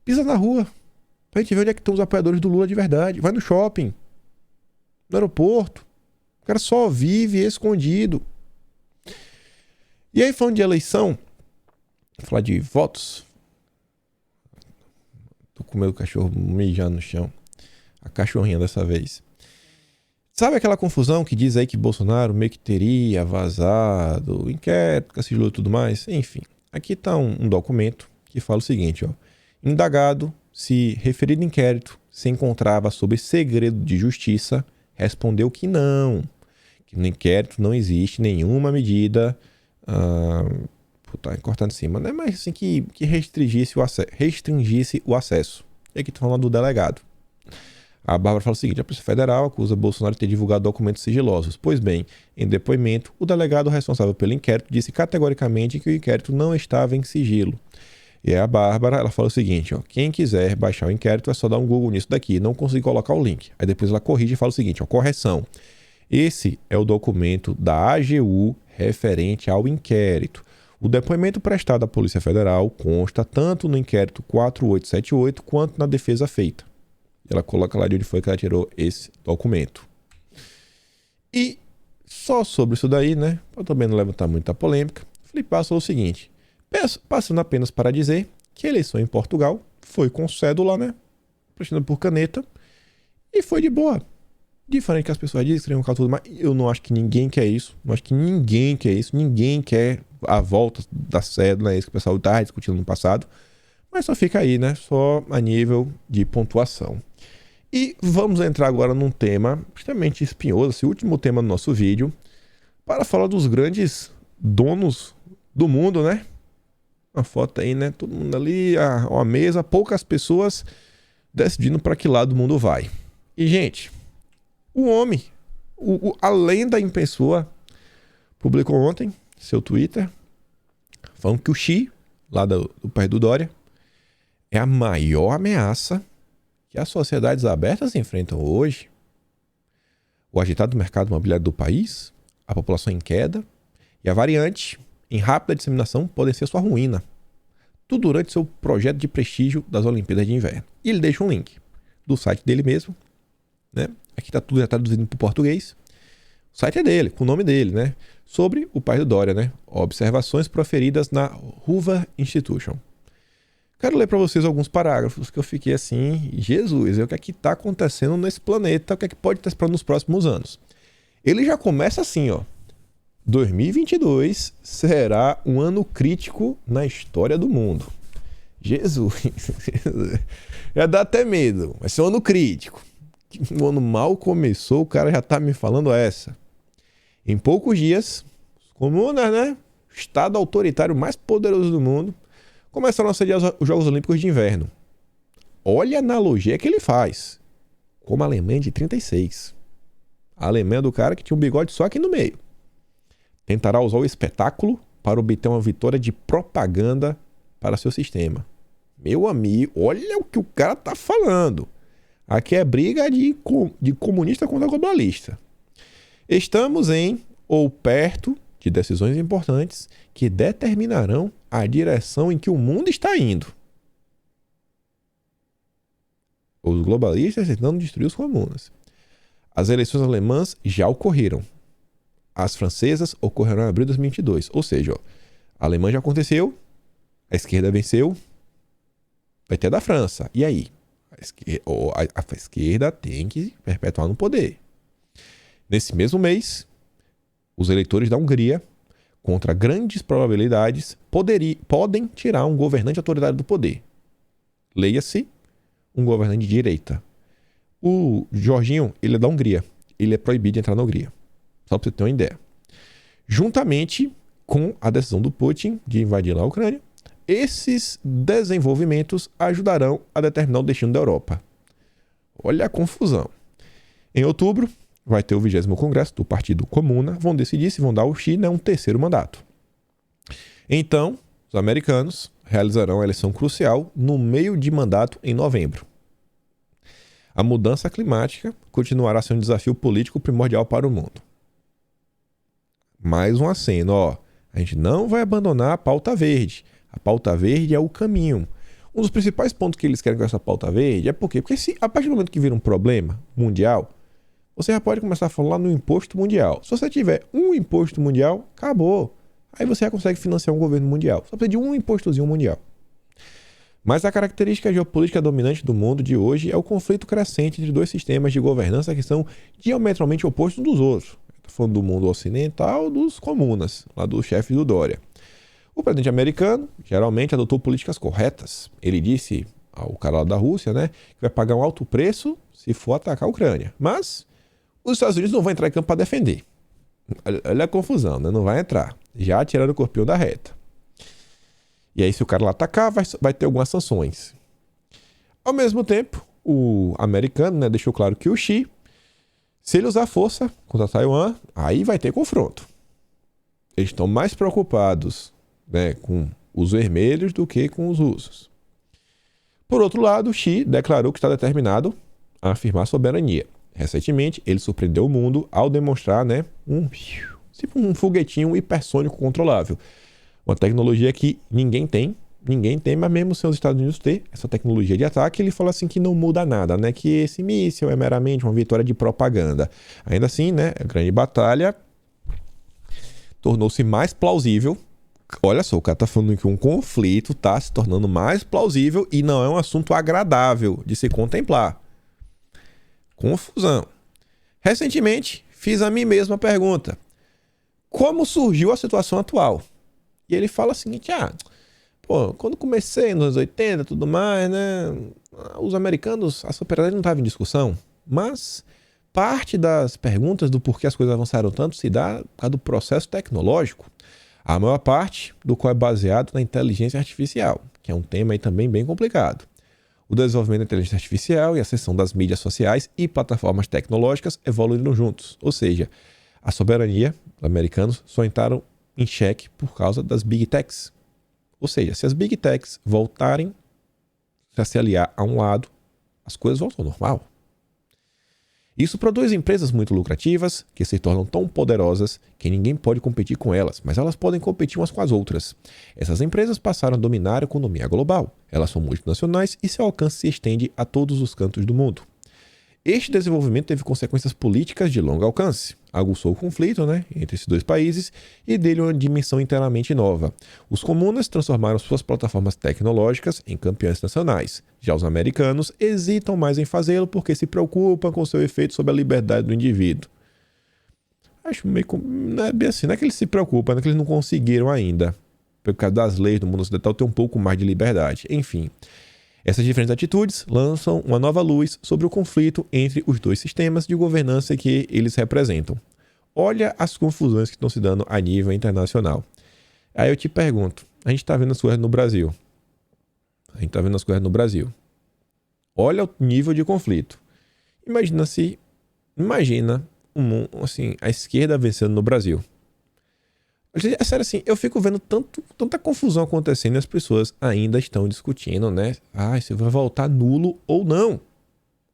pisa na rua. Pra gente ver onde é que estão os apoiadores do Lula de verdade. Vai no shopping. No aeroporto. O cara só vive escondido. E aí, falando de eleição, vou falar de votos. Tô com o meu cachorro mijando no chão. A cachorrinha dessa vez. Sabe aquela confusão que diz aí que Bolsonaro meio que teria vazado, inquérito, sigilo e tudo mais? Enfim, aqui tá um documento que fala o seguinte, ó. Indagado se referido inquérito se encontrava sob segredo de justiça, respondeu que não. Que no inquérito não existe nenhuma medida... cortando em cima, né? Mas assim que restringisse o acesso. E aqui tá falando do delegado. A Bárbara fala o seguinte, a Polícia Federal acusa Bolsonaro de ter divulgado documentos sigilosos. Pois bem, em depoimento, o delegado responsável pelo inquérito disse categoricamente que o inquérito não estava em sigilo. E aí a Bárbara, ela fala o seguinte, ó, quem quiser baixar o inquérito é só dar um Google nisso daqui, não consegui colocar o link. Aí depois ela corrige e fala o seguinte, ó, correção. Esse é o documento da AGU referente ao inquérito. O depoimento prestado à Polícia Federal consta tanto no inquérito 4878 quanto na defesa feita. Ela coloca lá de onde foi que ela tirou esse documento. E só sobre isso daí, né? Para também não levantar muita polêmica, Felipe Bastos falou o seguinte: passando apenas para dizer que a eleição em Portugal foi com cédula, né? Prestando por caneta. E foi de boa. Diferente que as pessoas dizem que queriam colocar tudo, mas eu não acho que ninguém quer isso. Não acho que ninguém quer isso. Ninguém quer a volta da cédula, é isso que o pessoal estava discutindo no passado. Mas só fica aí, né? Só a nível de pontuação. E vamos entrar agora num tema extremamente espinhoso, esse último tema do nosso vídeo, para falar dos grandes donos do mundo, né? Uma foto aí, né? Todo mundo ali, a mesa, poucas pessoas decidindo para que lado o mundo vai. E, gente, o homem, a lenda em pessoa, publicou ontem seu Twitter, falando que o Xi, lá do país do Dória, é a maior ameaça que as sociedades abertas enfrentam hoje. O agitado mercado imobiliário do país, a população em queda e a variante em rápida disseminação podem ser sua ruína. Tudo durante seu projeto de prestígio das Olimpíadas de Inverno. E ele deixa um link do site dele mesmo, né? Aqui tá tudo já traduzido para o português. O site é dele, com o nome dele, né? Sobre o país do Dória, né? Observações proferidas na Hoover Institution. Quero ler para vocês alguns parágrafos que eu fiquei assim, Jesus, o que é que está acontecendo nesse planeta, o que é que pode estar esperando nos próximos anos. Ele já começa assim, ó. 2022 será um ano crítico na história do mundo. Jesus, já dá até medo, vai ser um ano crítico. O ano mal começou, o cara já tá me falando essa. Em poucos dias, comunas, né? O estado autoritário mais poderoso do mundo começaram a sediar os Jogos Olímpicos de Inverno. Olha a analogia que ele faz. Como a Alemanha de 36. A Alemanha do cara que tinha um bigode só aqui no meio. Tentará usar o espetáculo para obter uma vitória de propaganda para seu sistema. Meu amigo, olha o que o cara tá falando. Aqui é briga de comunista contra globalista. Estamos em ou perto de decisões importantes que determinarão a direção em que o mundo está indo. Os globalistas tentando destruir os comunas. As eleições alemãs já ocorreram. As francesas ocorrerão em abril de 2022. Ou seja, ó, a Alemanha já aconteceu, a esquerda venceu, vai ter a da França. E aí? A esquerda tem que perpetuar no poder. Nesse mesmo mês, os eleitores da Hungria, contra grandes probabilidades, podem tirar um governante autoritário do poder. Leia-se, um governante de direita. O Jorginho, ele é da Hungria. Ele é proibido de entrar na Hungria. Só para você ter uma ideia. Juntamente com a decisão do Putin de invadir lá a Ucrânia, esses desenvolvimentos ajudarão a determinar o destino da Europa. Olha a confusão. Em outubro, vai ter o 20º Congresso do Partido Comuna. Vão decidir se vão dar ao Xi, né, um terceiro mandato. Então, os americanos realizarão a eleição crucial no meio de mandato em novembro. A mudança climática continuará sendo um desafio político primordial para o mundo. Mais um aceno, ó. A gente não vai abandonar a pauta verde. A pauta verde é o caminho. Um dos principais pontos que eles querem com essa pauta verde é por quê? Porque a partir do momento que vira um problema mundial, você já pode começar a falar no imposto mundial. Se você tiver um imposto mundial, acabou. Aí você já consegue financiar um governo mundial. Só precisa de um impostozinho mundial. Mas a característica geopolítica dominante do mundo de hoje é o conflito crescente entre dois sistemas de governança que são diametralmente opostos uns dos outros. Estou falando do mundo ocidental, dos comunas, lá dos chefes do Dória. O presidente americano geralmente adotou políticas corretas. Ele disse ao cara lá da Rússia, né, que vai pagar um alto preço se for atacar a Ucrânia. Mas os Estados Unidos não vão entrar em campo para defender. Olha a confusão, né? Não vai entrar. Já tiraram o corpinho da reta. E aí, se o cara lá atacar, vai ter algumas sanções. Ao mesmo tempo, o americano, né, deixou claro que o Xi, se ele usar força contra Taiwan, aí vai ter confronto. Eles estão mais preocupados, né, com os vermelhos do que com os russos. Por outro lado, o Xi declarou que está determinado a afirmar soberania. Recentemente, ele surpreendeu o mundo ao demonstrar, né, um foguetinho hipersônico controlável. Uma tecnologia que ninguém tem, mas mesmo sem os Estados Unidos ter essa tecnologia de ataque, ele falou assim que não muda nada, né, que esse míssil é meramente uma vitória de propaganda. Ainda assim, né, a grande batalha tornou-se mais plausível. Olha só, o cara tá falando que um conflito tá se tornando mais plausível e não é um assunto agradável de se contemplar. Confusão. Recentemente, fiz a mim mesmo a pergunta: como surgiu a situação atual? E ele fala o seguinte: pô, quando comecei nos anos 80 e tudo mais, né? Os americanos, a superioridade não estava em discussão, mas parte das perguntas do porquê as coisas avançaram tanto se dá por causa do processo tecnológico. A maior parte do qual é baseado na inteligência artificial, que é um tema aí também bem complicado. O desenvolvimento da inteligência artificial e a ascensão das mídias sociais e plataformas tecnológicas evoluíram juntos, ou seja, a soberania dos americanos só entraram em xeque por causa das Big Techs. Ou seja, se as Big Techs voltarem a se aliar a um lado, as coisas voltam ao normal. Isso produz empresas muito lucrativas, que se tornam tão poderosas que ninguém pode competir com elas, mas elas podem competir umas com as outras. Essas empresas passaram a dominar a economia global. Elas são multinacionais e seu alcance se estende a todos os cantos do mundo. Este desenvolvimento teve consequências políticas de longo alcance. Aguçou o conflito, entre esses dois países e deu uma dimensão inteiramente nova. Os comunas transformaram suas plataformas tecnológicas em campeões nacionais. Já os americanos hesitam mais em fazê-lo porque se preocupam com seu efeito sobre a liberdade do indivíduo. Acho meio... Não é bem assim, não é que eles se preocupam, é que eles não conseguiram ainda. Por causa das leis do mundo ocidental ter um pouco mais de liberdade. Enfim... Essas diferentes atitudes lançam uma nova luz sobre o conflito entre os dois sistemas de governança que eles representam. Olha as confusões que estão se dando a nível internacional. Aí eu te pergunto, a gente está vendo as coisas no Brasil. Olha o nível de conflito. Imagina a esquerda vencendo no Brasil. É sério assim, eu fico vendo tanta confusão acontecendo e as pessoas ainda estão discutindo, se vai voltar nulo ou não.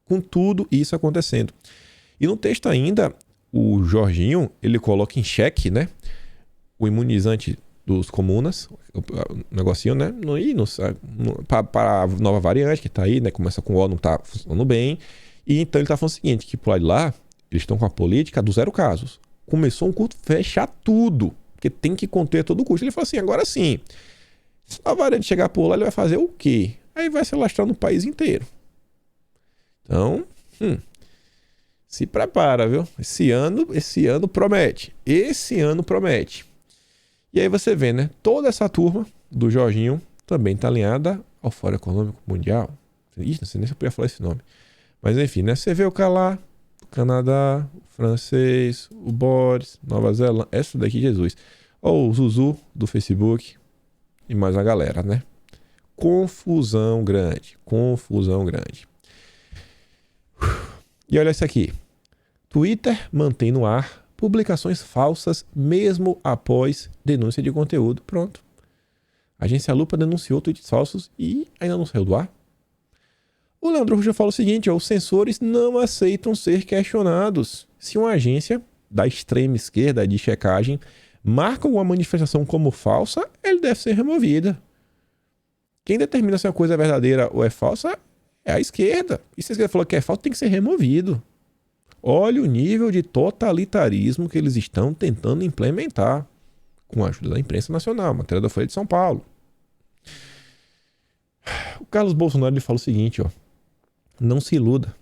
Com tudo isso acontecendo. E no texto ainda, o Jorginho, ele coloca em xeque, o imunizante dos comunas, o negocinho, para a nova variante que está aí, começa com O, não está funcionando bem. E então ele está falando o seguinte, que por lá de lá, eles estão com a política do 0 casos. Começou um curto fechar tudo. Porque tem que conter a todo custo. Ele falou assim, agora sim, se a variante chegar por lá, ele vai fazer o quê? Aí vai se alastrar no país inteiro. Então, se prepara, viu? Esse ano promete. E aí você vê, toda essa turma do Jorginho também está alinhada ao Fórum Econômico Mundial. Ixi, não sei nem se eu podia falar esse nome. Mas enfim, você vê o cara lá, o Canadá, o francês, o Boris, Nova Zelândia, essa daqui, Jesus. Ou o Zuzu do Facebook e mais a galera, Confusão grande. E olha isso aqui. Twitter mantém no ar publicações falsas mesmo após denúncia de conteúdo. Pronto. A agência Lupa denunciou tweets falsos e ainda não saiu do ar. O Leandro Ruja fala o seguinte, os censores não aceitam ser questionados. Se uma agência da extrema esquerda de checagem marca uma manifestação como falsa, ele deve ser removida. Quem determina se a coisa é verdadeira ou é falsa é a esquerda. E se a esquerda falou que é falso, tem que ser removido. Olha o nível de totalitarismo que eles estão tentando implementar com a ajuda da imprensa nacional, matéria da Folha de São Paulo. O Carlos Bolsonaro ele fala o seguinte, não se iluda.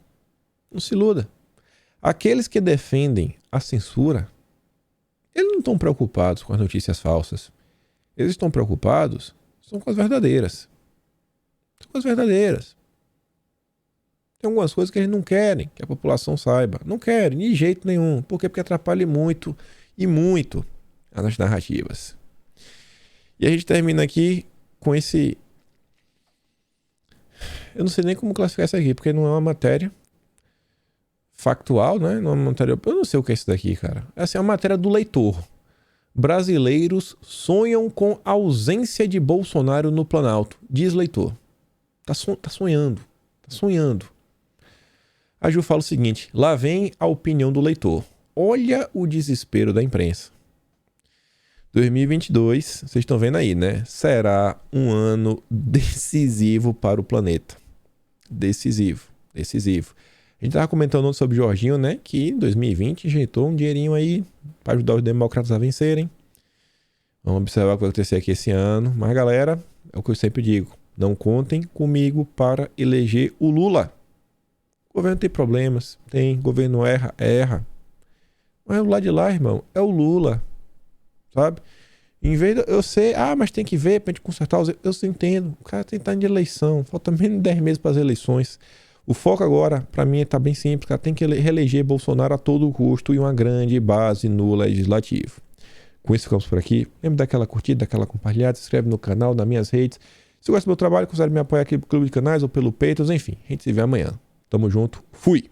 Aqueles que defendem a censura, eles não estão preocupados com as notícias falsas. Eles estão preocupados com as verdadeiras. Tem algumas coisas que eles não querem que a população saiba. Não querem, de jeito nenhum. Por quê? Porque atrapalha muito as narrativas. E a gente termina aqui com esse... Eu não sei nem como classificar isso aqui, porque não é uma matéria factual, Não é uma matéria... Eu não sei o que é isso daqui, cara. Essa é uma matéria do leitor. Brasileiros sonham com ausência de Bolsonaro no Planalto. Diz leitor. Tá sonhando. A Ju fala o seguinte, lá vem a opinião do leitor. Olha o desespero da imprensa. 2022, vocês estão vendo aí, será um ano decisivo para o planeta. Decisivo. A gente estava comentando sobre o Jorginho, que em 2020 injetou um dinheirinho aí para ajudar os democratas a vencerem. Vamos observar o que vai acontecer aqui esse ano. Mas, galera, é o que eu sempre digo. Não contem comigo para eleger o Lula. O governo tem problemas. O governo erra. Mas o lado de lá, irmão, é o Lula. Sabe? Em vez de eu ser, mas tem que ver pra gente consertar os erros. Eu entendo, o cara tem que estar de eleição, falta menos de 10 meses para as eleições. O foco agora, para mim, tá bem simples, o cara tem que reeleger Bolsonaro a todo custo e uma grande base no legislativo. Com isso ficamos por aqui. Lembra daquela curtida, daquela compartilhada, se inscreve no canal, nas minhas redes. Se gosta do meu trabalho, considere me apoiar aqui pelo Clube de Canais ou pelo Patreon, enfim, a gente se vê amanhã. Tamo junto, fui!